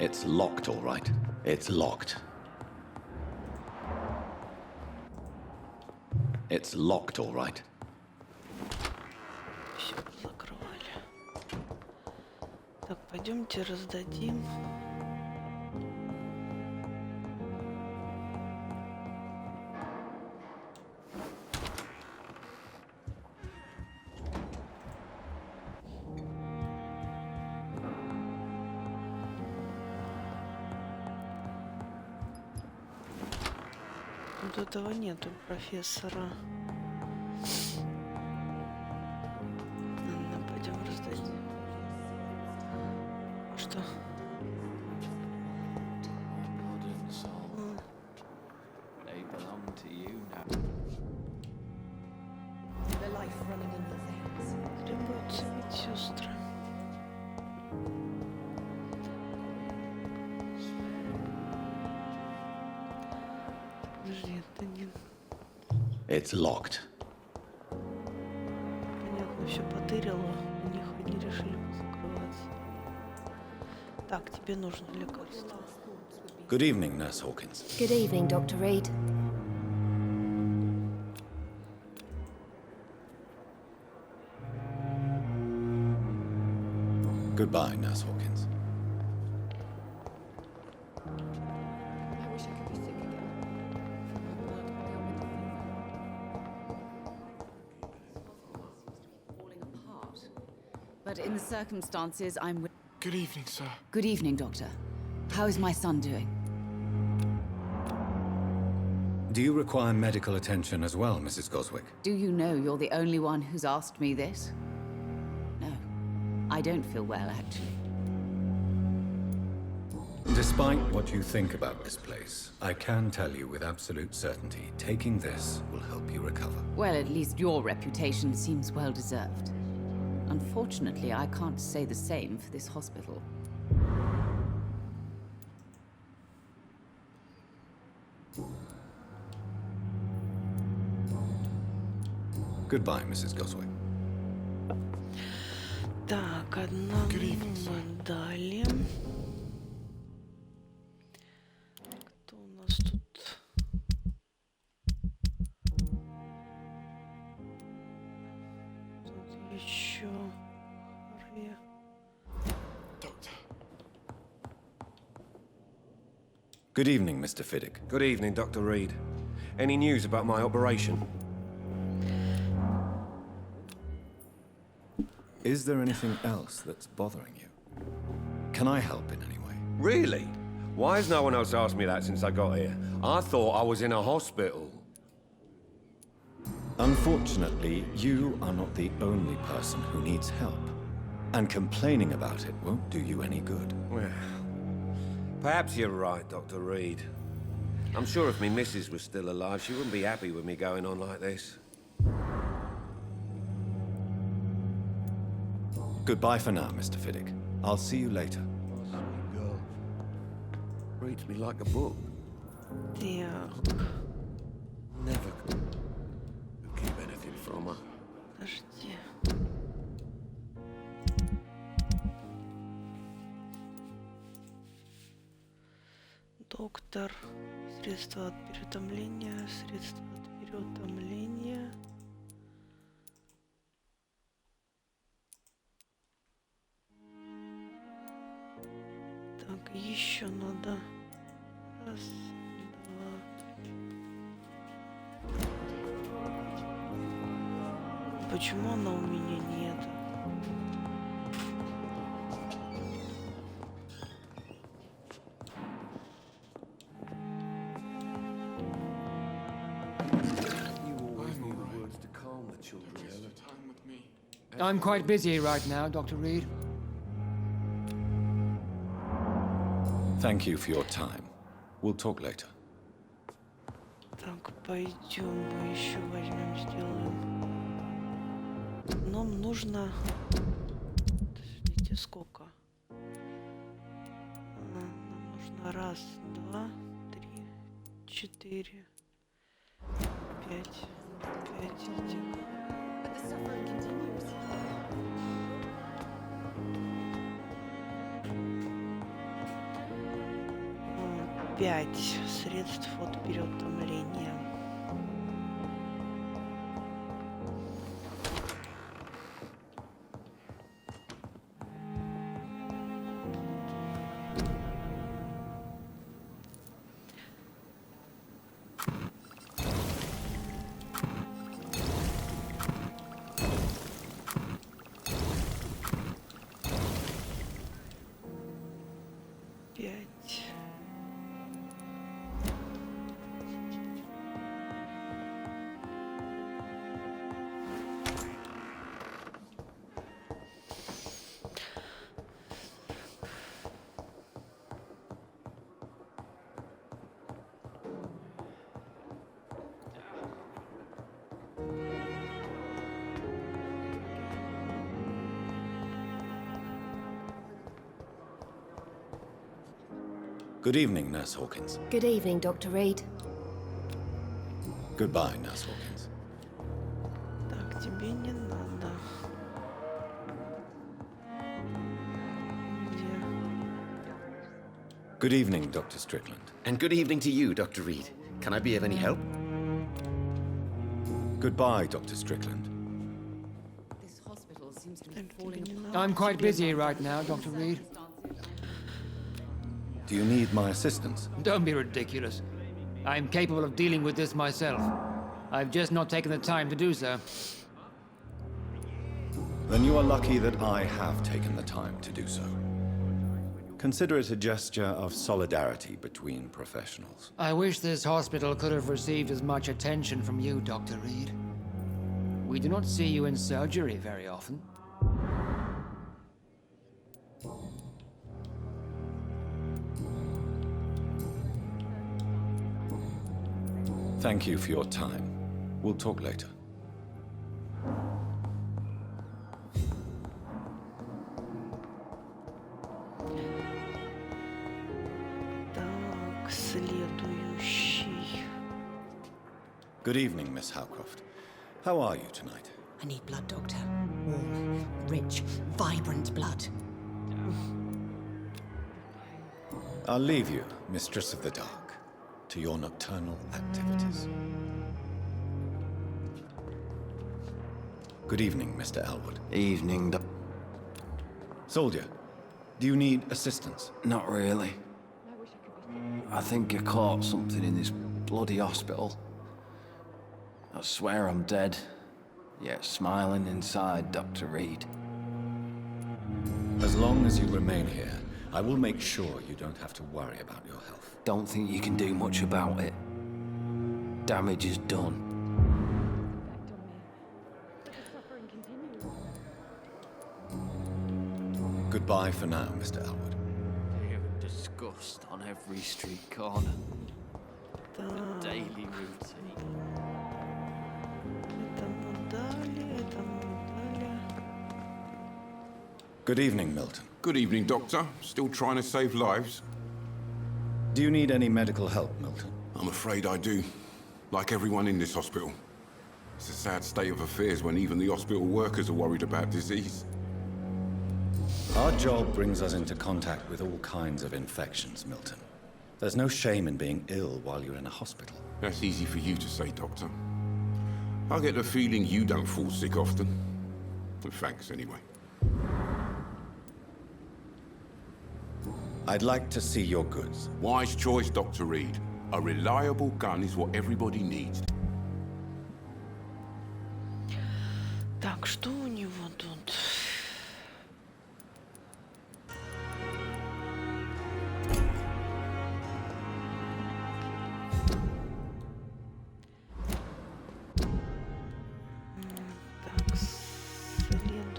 It's locked, all right. It's locked. It's locked, all right. Все закрывали. Так, пойдемте раздадим. Тут этого нету, профессора. Ладно, пойдем раздадим. Что? They belong to you now. The life running in your veins. Требуются медсестры. Подожди, это не... It's locked. Понятно, все потырило. У них они решили закрываться. Так, тебе нужно лекарство. Good evening, Nurse Hawkins. Good evening, Dr. Reed. Goodbye, Nurse Hawkins. I wish I could be sick again. Falling apart. But in the circumstances, I'm... Good evening, sir. Good evening, Doctor. How is my son doing? Do you require medical attention as well, Mrs. Goswick? Do you know you're the only one who's asked me this? No. I don't feel well, actually. Despite what you think about this place, I can tell you with absolute certainty, taking this will help you recover. Well, at least your reputation seems well deserved. Unfortunately, I can't say the same for this hospital. Goodbye, Mrs. Goswick. Так, одного мы дали. Кто у нас тут? Тут еще Харви. Good evening, Mr. Fiddick. Good evening, Dr. Reed. Any news about my operation? Is there anything else that's bothering you? Can I help in any way? Really? Why has no one else asked me that since I got here? I thought I was in a hospital. Unfortunately, you are not the only person who needs help. And complaining about it won't do you any good. Well, perhaps you're right, Dr. Reed. I'm sure if me missus was still alive, she wouldn't be happy with me going on like this. Goodbye for now, Mr. Fiddick. I'll see you later. Sweet girl. Reads me like a book. Так, Never could keep anything from her. подожди. Доктор. Средства от переутомления. Средства от переутомления. Так, еще надо. Раз, два. Почему она у меня нет? I'm quite busy right now, Dr. Reed. Thank you for your time. We'll talk later. Так, пойдем, мы еще возьмем, сделаем. Нам нужно... Подождите, сколько? Нам нужно раз, два, три, четыре, пять этих. 5 средств от переутомления. Good evening, Nurse Hawkins. Good evening, Dr. Reed. Goodbye, Nurse Hawkins. Так, тебе не надо. Где? Good evening, Dr. Strickland. And good evening to you, Dr. Reed. Can I be of any help? Goodbye, Dr. Strickland. This hospital seems to be falling apart. I'm quite busy right now, Dr. Reed. Do you need my assistance? Don't be ridiculous. I'm capable of dealing with this myself. I've just not taken the time to do so. Then you are lucky that I have taken the time to do so. Consider it a gesture of solidarity between professionals. I wish this hospital could have received as much attention from you, Dr. Reed. We do not see you in surgery very often. Thank you for your time. We'll talk later. Так, следующий. Good evening, Miss Howcroft. How are you tonight? I need blood, Doctor. Warm, rich, vibrant blood. I'll leave you, Mistress of the Dark, to your nocturnal activities. Good evening, Mr. Elwood. Evening, Soldier, do you need assistance? Not really. I think I caught something in this bloody hospital. I swear I'm dead, yet smiling inside, Dr. Reed. As long as you remain here, I will make sure you don't have to worry about your health. Don't think you can do much about it. Damage is done. Goodbye for now, Mr. Elwood. Here disgust on every street corner. The daily routine. Good evening, Milton. Good evening, Doctor. Still trying to save lives? Do you need any medical help, Milton? I'm afraid I do. Like everyone in this hospital. It's a sad state of affairs when even the hospital workers are worried about disease. Our job brings us into contact with all kinds of infections, Milton. There's no shame in being ill while you're in a hospital. That's easy for you to say, Doctor. I get the feeling you don't fall sick often. But thanks, anyway. I'd like to see your goods. Wise choice, Dr. Reed. A reliable gun is what everybody needs. Так, что у него тут? Так, следующий.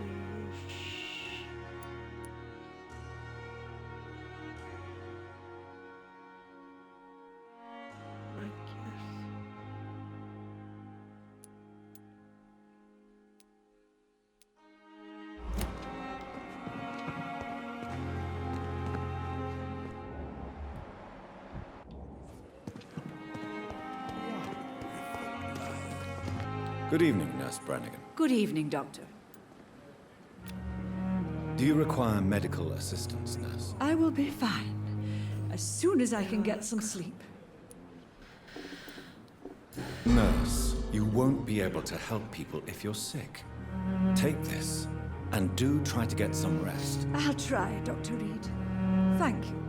Good evening, Nurse Brannigan. Good evening, Doctor. Do you require medical assistance, Nurse? I will be fine. as soon as I can get some sleep. Nurse, you won't be able to help people if you're sick. Take this, and do try to get some rest. I'll try, Dr. Reed. Thank you.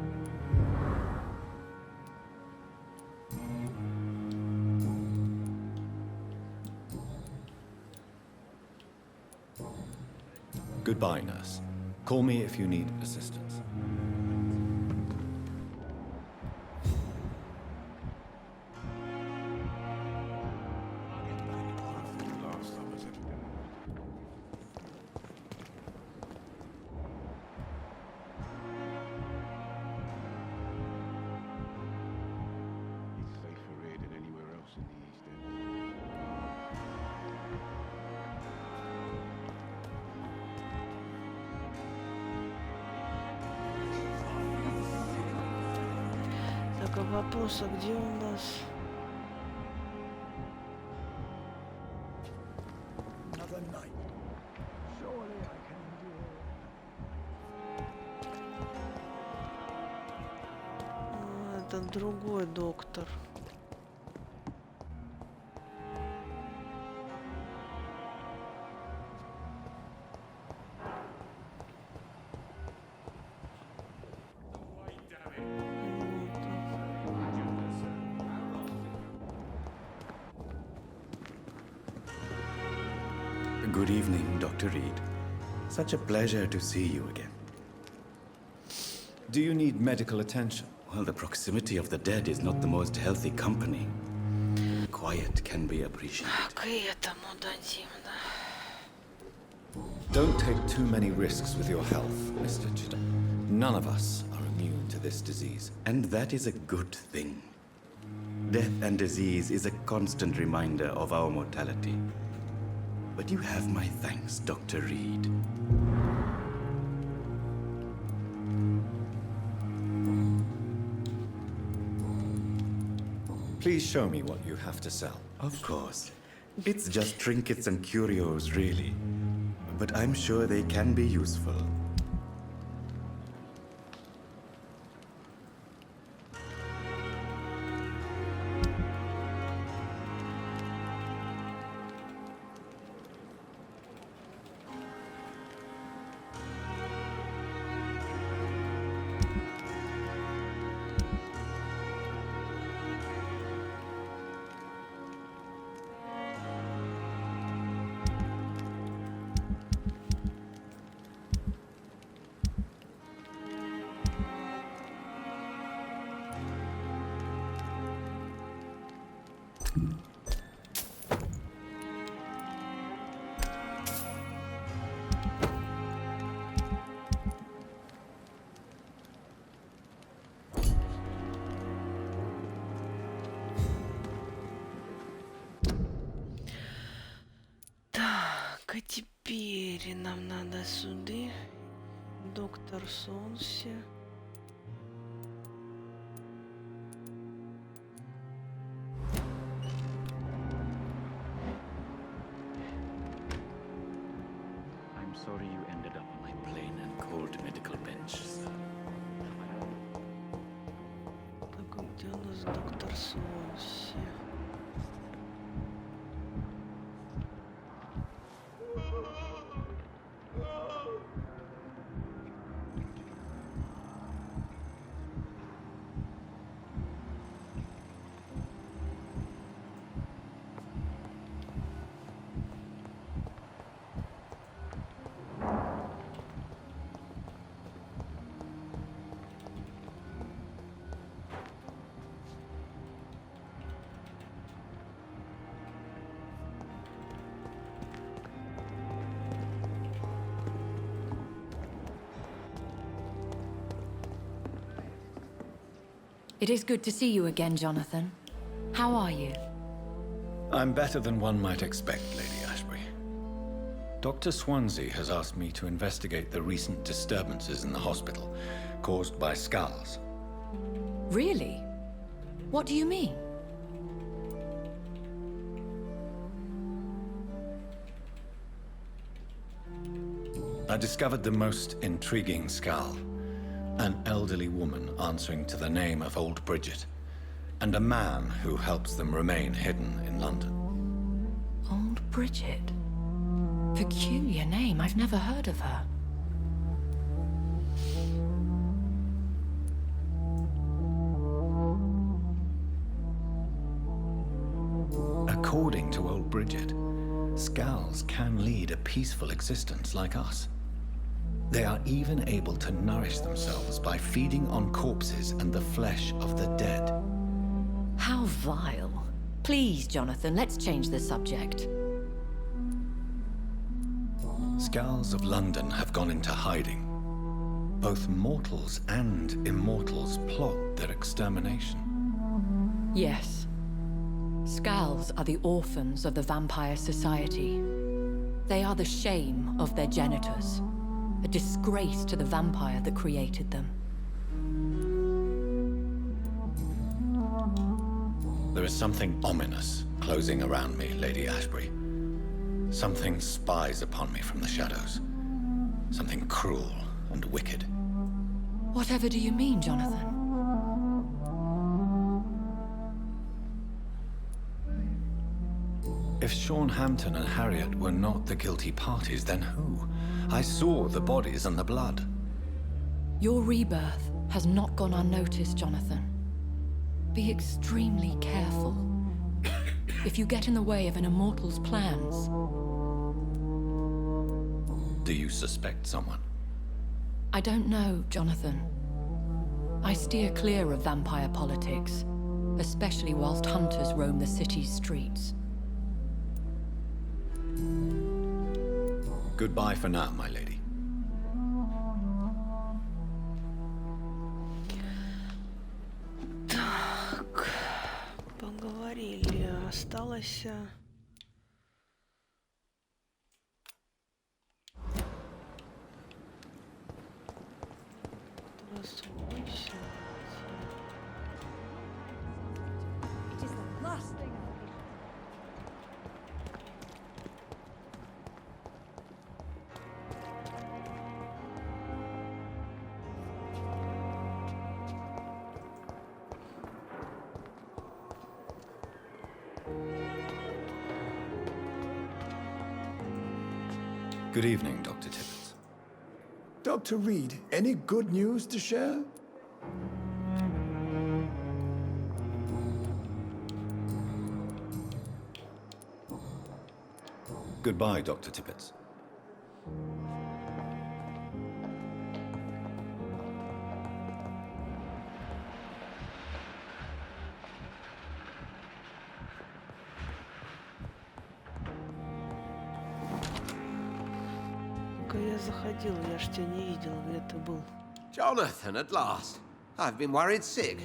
Goodbye, nurse. Call me if you need assistance. Так, а вопрос, а где у нас? Another night. Surely I can endure. Это другой доктор. Good evening, Dr. Reed. Such a pleasure to see you again. Do you need medical attention? Well, the proximity of the dead is not the most healthy company. Quiet can be appreciated. К этому дадим, да. Don't take too many risks with your health, Mr. Chidam. None of us are immune to this disease. And that is a good thing. Death and disease is a constant reminder of our mortality. But you have my thanks, Dr. Reed. Please show me what you have to sell. Of course. It's just trinkets and curios, really. But I'm sure they can be useful. Так, а теперь нам надо сюда. Доктор Сонси. I'm sorry you ended up on my plain and cold medical bench, sir. Так, а где у нас доктор Сонси? It is good to see you again, Jonathan. How are you? I'm better than one might expect, Lady Ashbury. Dr. Swansea has asked me to investigate the recent disturbances in the hospital, caused by skulls. Really? What do you mean? I discovered the most intriguing skull. an elderly woman answering to the name of Old Bridget, and a man who helps them remain hidden in London. Old Bridget? Peculiar name, I've never heard of her. According to Old Bridget, Skulls can lead a peaceful existence like us. They are even able to nourish themselves by feeding on corpses and the flesh of the dead. How vile. Please, Jonathan, let's change the subject. Skulls of London have gone into hiding. Both mortals and immortals plot their extermination. Yes. Skulls are the orphans of the Vampire Society. They are the shame of their genitors, a disgrace to the vampire that created them. There is something ominous closing around me, Lady Ashbury. Something spies upon me from the shadows. Something cruel and wicked. Whatever do you mean, Jonathan? If Sean Hampton and Harriet were not the guilty parties, then who? I saw the bodies and the blood. Your rebirth has not gone unnoticed, Jonathan. Be extremely careful. If you get in the way of an immortal's plans... Do you suspect someone? I don't know, Jonathan. I steer clear of vampire politics, especially whilst hunters roam the city's streets. Goodbye for now, my lady. Так, поговорили. Осталось... It is the last thing Good evening, Dr. Tibbets. Dr. Reed, any good news to share? Goodbye, Dr. Tibbets. Я заходил, я ж тебя не видел, где ты был. Jonathan, at last. I've been worried sick.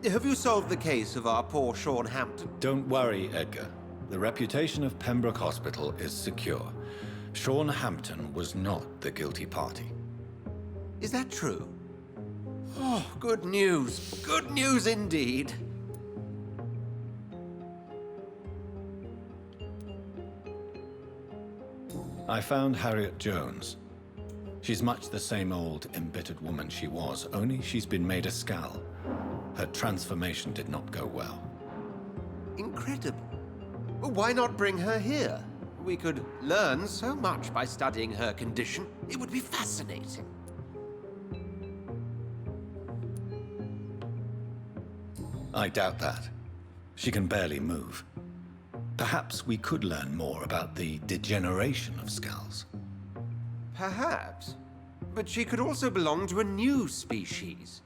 Have you solved the case of our poor Sean Hampton? Don't worry, Edgar. The reputation of Pembroke Hospital is secure. Sean Hampton was not the guilty party. Is that true? Oh, good news. Good news indeed. I found Harriet Jones. She's much the same old, embittered woman she was, only she's been made a skull. Her transformation did not go well. Incredible. Why not bring her here? We could learn so much by studying her condition. It would be fascinating. I doubt that. She can barely move. Perhaps we could learn more about the degeneration of skulls. Perhaps. But she could also belong to a new species.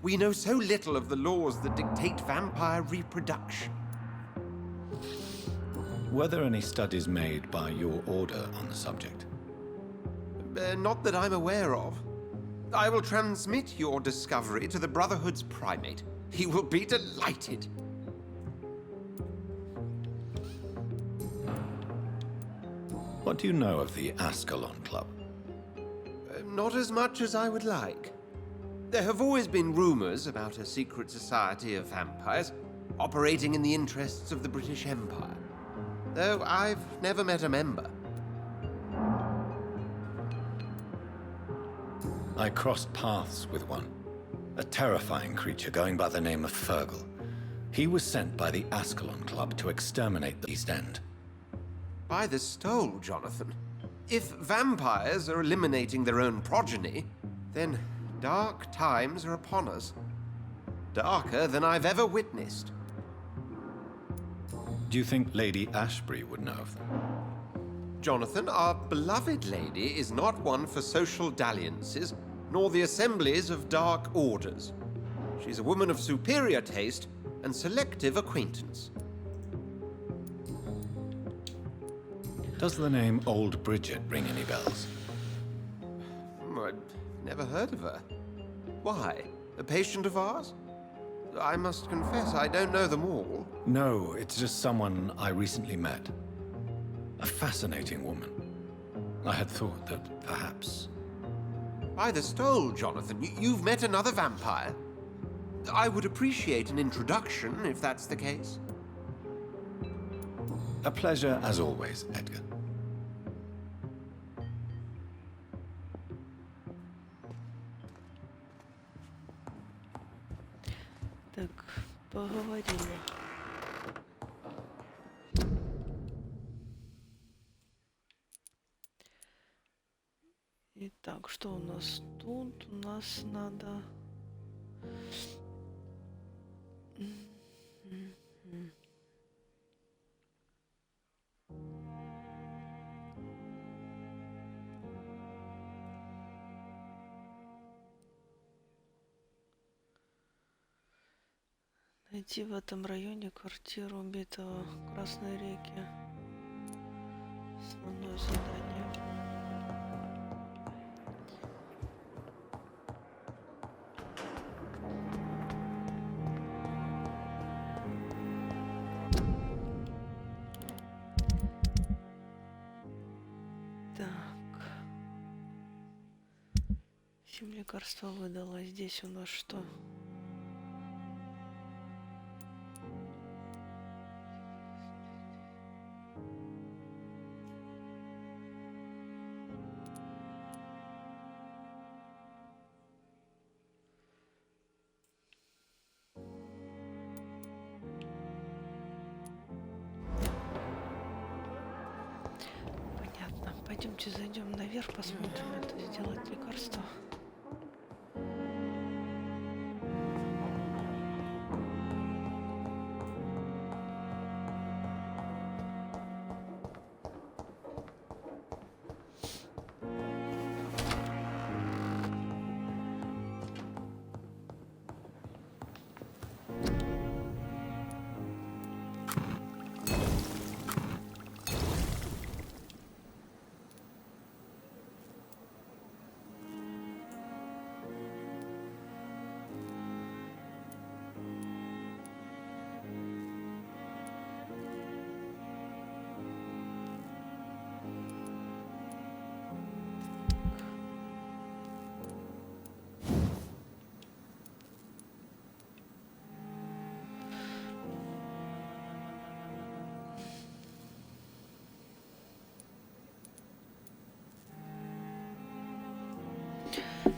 We know so little of the laws that dictate vampire reproduction. Were there any studies made by your order on the subject? Not that I'm aware of. I will transmit your discovery to the Brotherhood's primate. He will be delighted. What do you know of the Ascalon Club? Not as much as I would like. There have always been rumors about a secret society of vampires operating in the interests of the British Empire, though I've never met a member. I crossed paths with one. A terrifying creature going by the name of Fergal. He was sent by the Ascalon Club to exterminate the East End. By the stole, Jonathan. If vampires are eliminating their own progeny, then dark times are upon us. Darker than I've ever witnessed. Do you think Lady Ashbury would know of them? Jonathan, our beloved lady is not one for social dalliances, nor the assemblies of dark orders. She's a woman of superior taste and selective acquaintance. Does the name Old Bridget ring any bells? I've never heard of her. Why? A patient of ours? I must confess, I don't know them all. No, it's just someone I recently met. A fascinating woman. I had thought that perhaps... By the stole, Jonathan, you've met another vampire. I would appreciate an introduction, if that's the case. A pleasure as always, Edgar. Так, поговорили. Итак, что у нас тут? У нас надо... Найти в этом районе квартиру убитого в Красной реке. Основное задание. Так. 7 лекарства выдала. Здесь у нас что? Пойдемте зайдем наверх, посмотрим, это сделать лекарство.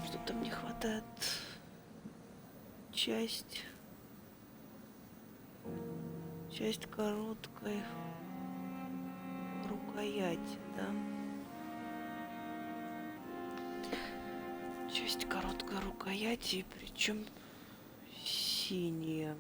Что-то мне хватает. Часть короткой рукояти, да? Часть короткой рукояти, причем синяя.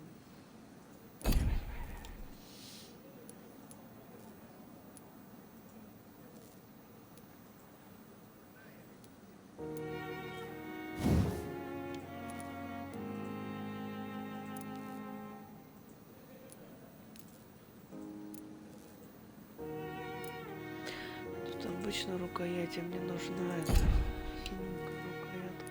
Обычно рукоять, а мне нужна эта синенькая рукоятка.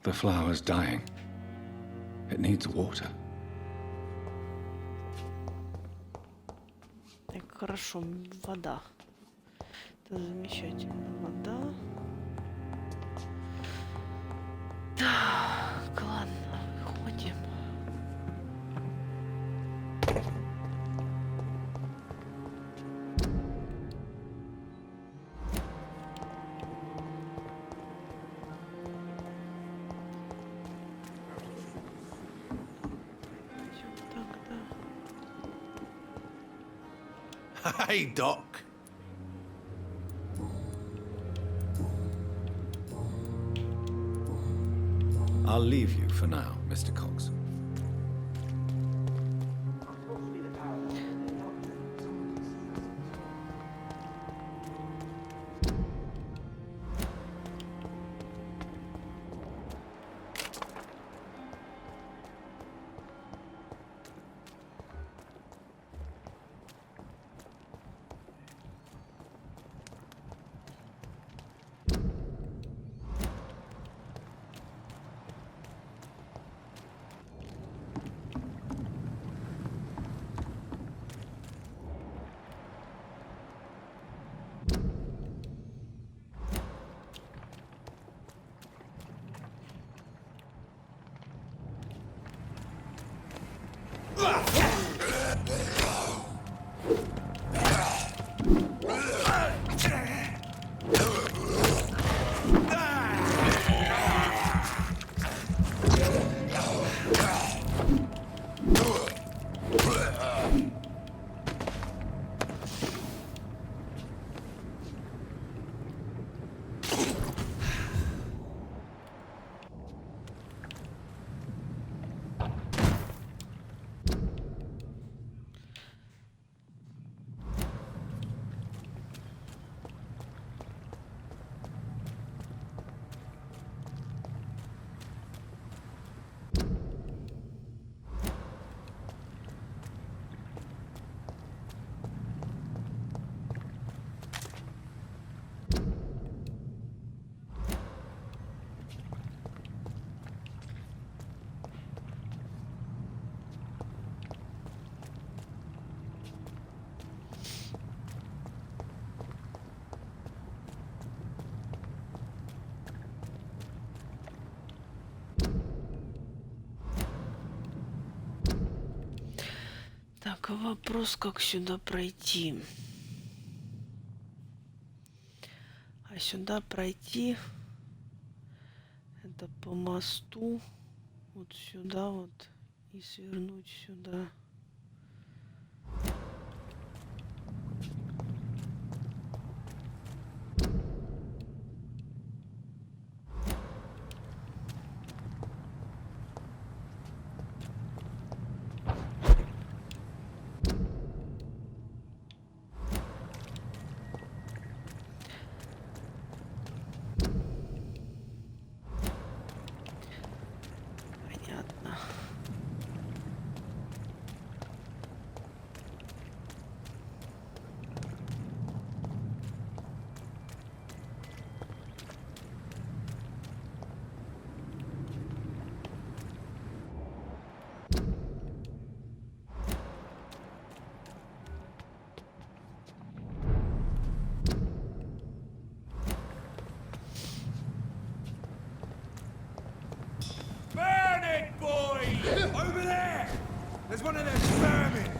The flower's dying. It needs water. Так, хорошо, вода. Это замечательно. Вода. Так, ладно, выходим. Hey, Doc. I'll leave you for now, Mr. Cox. Так, а вопрос, как сюда пройти? А сюда пройти это по мосту вот сюда вот и свернуть сюда. Понятно. Burn it, boys! Over there! There's one of them vermin!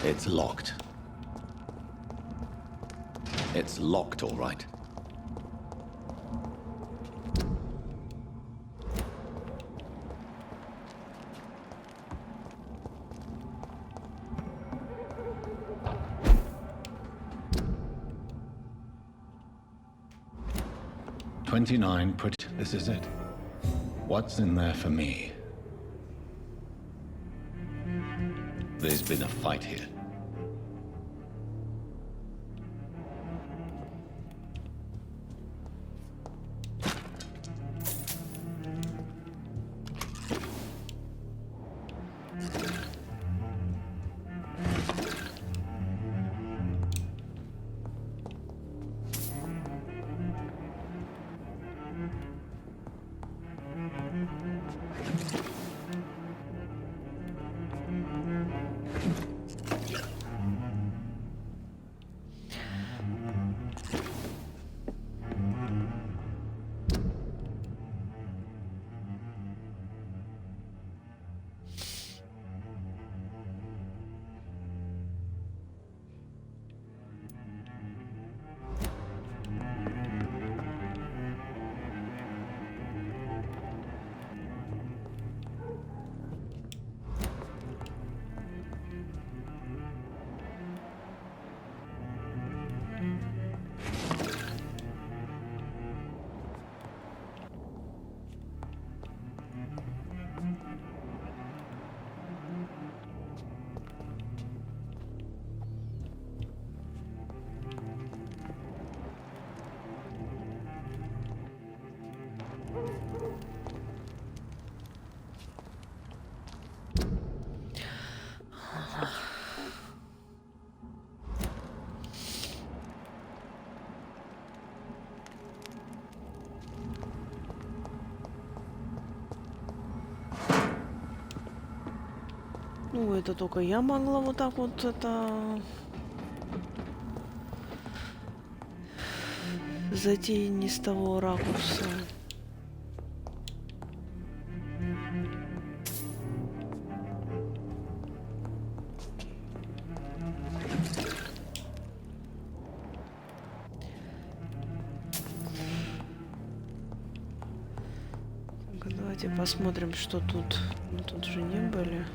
It's locked. It's locked, all right. This is it. What's in there for me? There's been a fight here. Ну, это только я могла вот так вот это... зайти не с того ракурса. Так, давайте посмотрим, что тут. Мы тут же не были.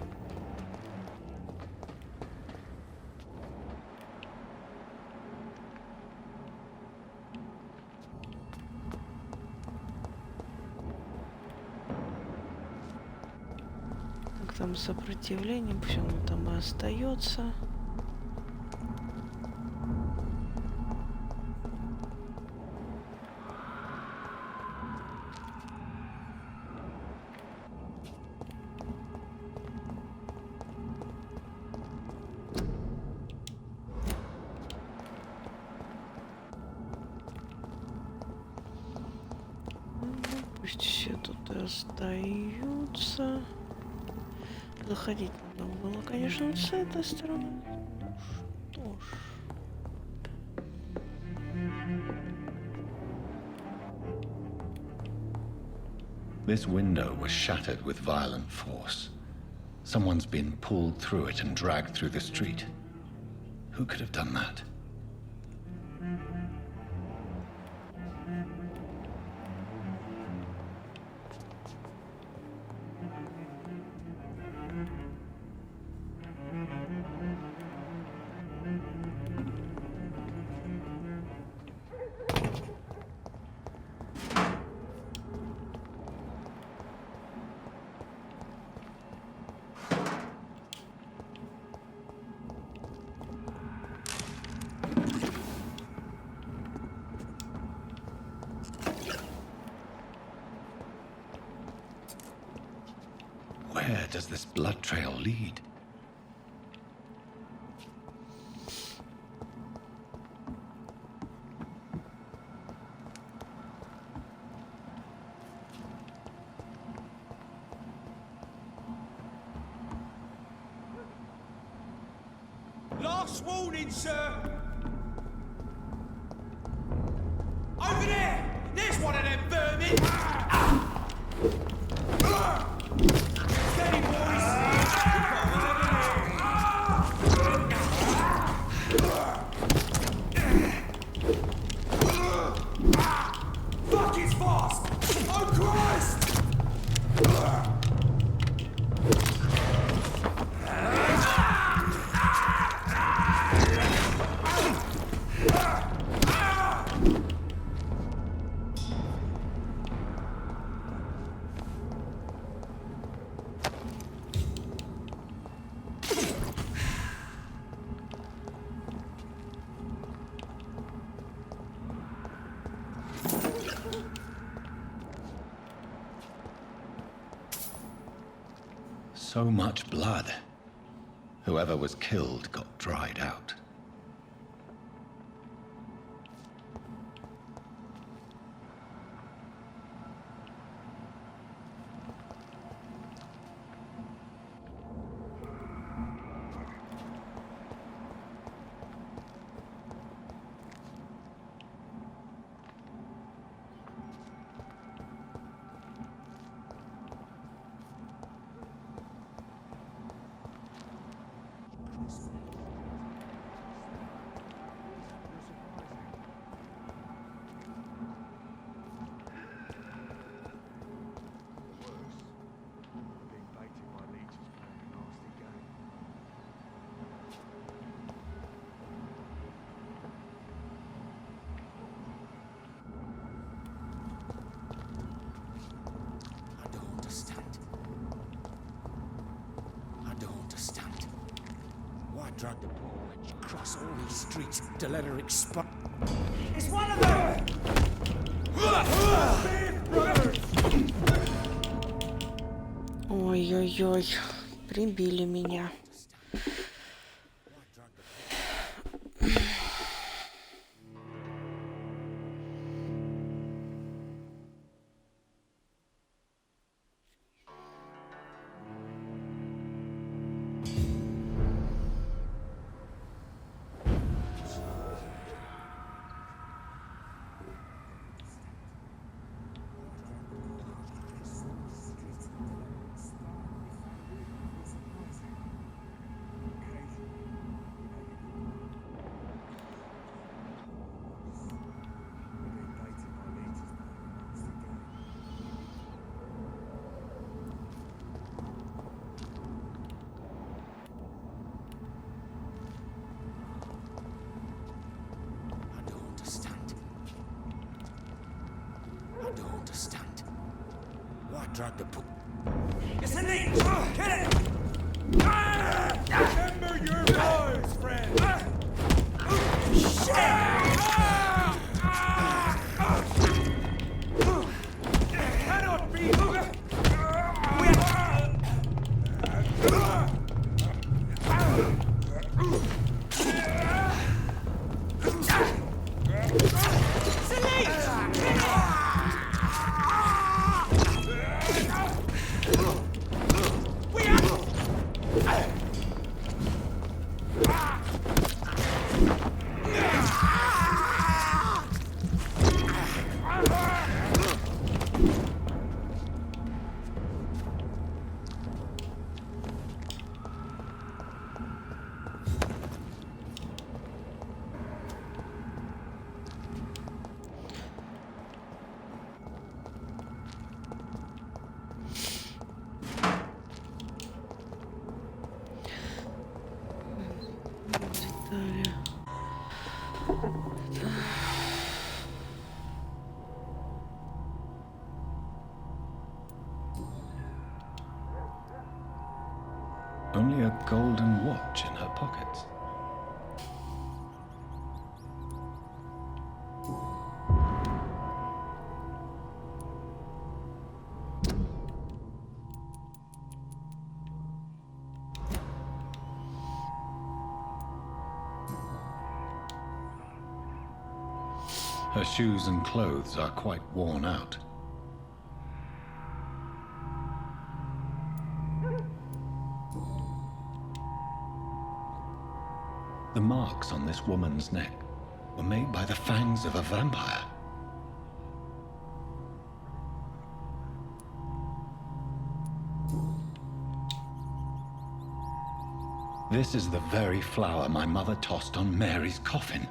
Там сопротивление, пусть оно там и остается. Пусть все тут и остаются. Заходить надо было, конечно, с этой стороны. Ну что ж. This window was shattered with violent force. Someone's been pulled through it and dragged through the street. Who could have done that? Where does this blood trail lead? Last warning, sir! Over there! There's one of them vermin! Steady, boys! So much blood. Whoever was killed got dried out. Drug the poor witch across all these streets to let her expire. It's one of them! Ой-ой-ой, прибили меня. Drug the poor. It's in the. Get it! Remember your voice, friend! Cannot be. Only a golden watch in her pockets. Her shoes and clothes are quite worn out. The marks on this woman's neck were made by the fangs of a vampire. This is the very flower my mother tossed on Mary's coffin.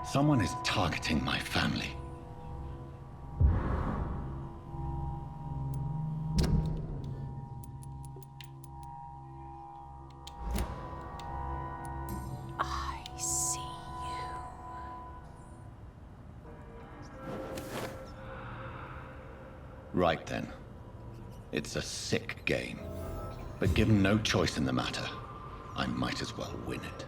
Someone is targeting my family. I see you. Right then. It's a sick game. But given no choice in the matter, I might as well win it.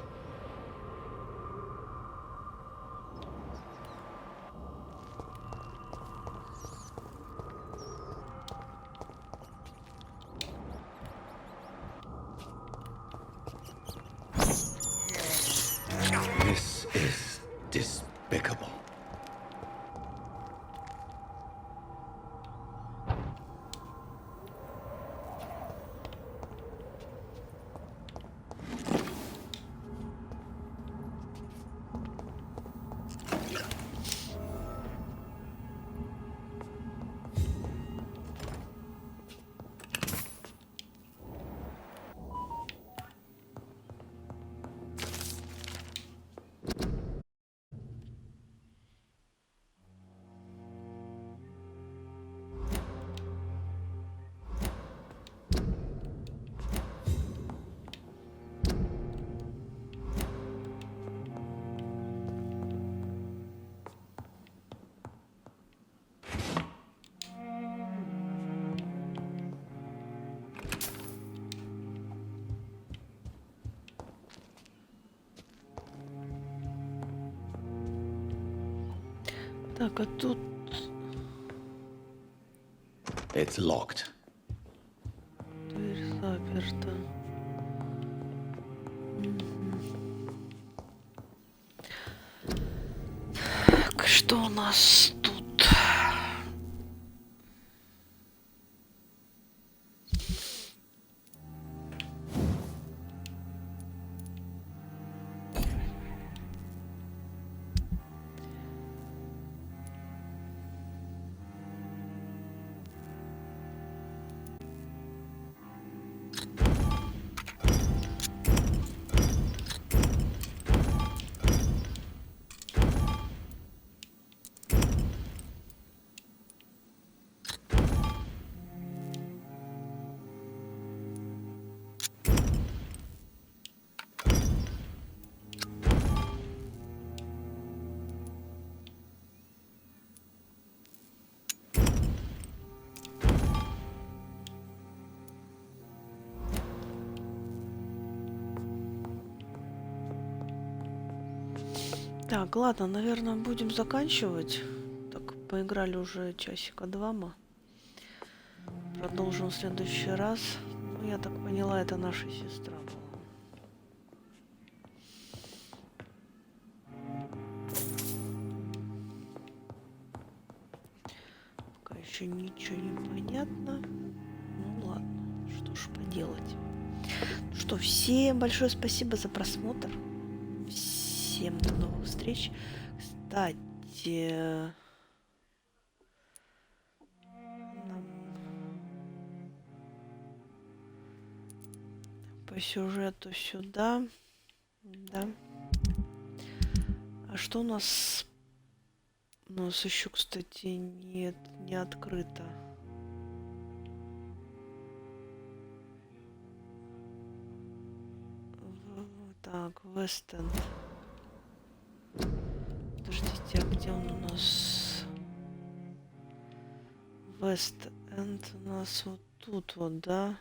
Так, а тут... It's locked. Дверь заперта. Так, что у нас тут? Так, ладно, наверное, будем заканчивать. Так, поиграли уже часика 2 мы. Продолжим в следующий раз. Ну, я так поняла, это наша сестра была. Пока еще ничего не понятно. Ну ладно, что ж поделать. Ну что, всем большое спасибо за просмотр. Всем до новых встреч. Кстати, по сюжету сюда. Да. А что у нас? У нас еще, кстати, нет, не открыто. Так, Вест-Энд. Подождите, а где он у нас? Вест-Энд у нас вот тут вот, да?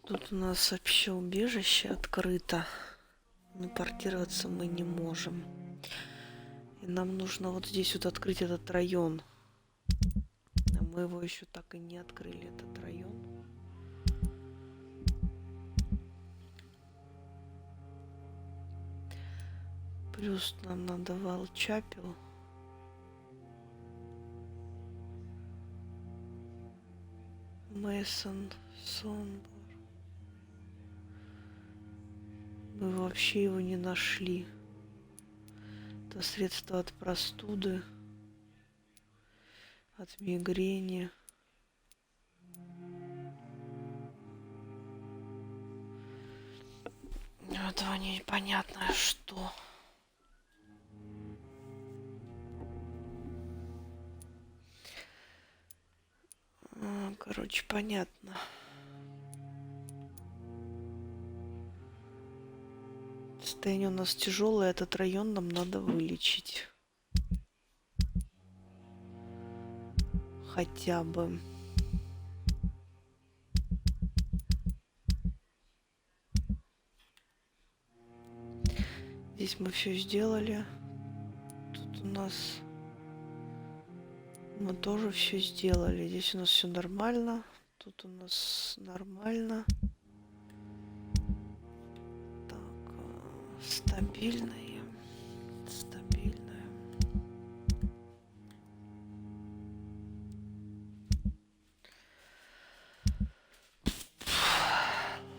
Тут у нас вообще убежище открыто. Но портироваться мы не можем. И нам нужно вот здесь вот открыть этот район. А мы его еще так и не открыли, этот район. Плюс нам надо Валчапел. Мейсон, Сонбор. Мы вообще его не нашли. Это средство от простуды, от мигрени. Этого непонятно что. Короче, понятно. Состояние у нас тяжелое, этот район нам надо вылечить. Хотя бы. Здесь мы все сделали. Тут у нас мы тоже все сделали. Здесь у нас все нормально. Тут у нас нормально. Стабильные. Стабильные.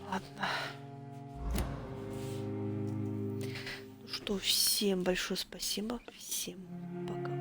Ладно. Ну что, всем большое спасибо. Всем пока.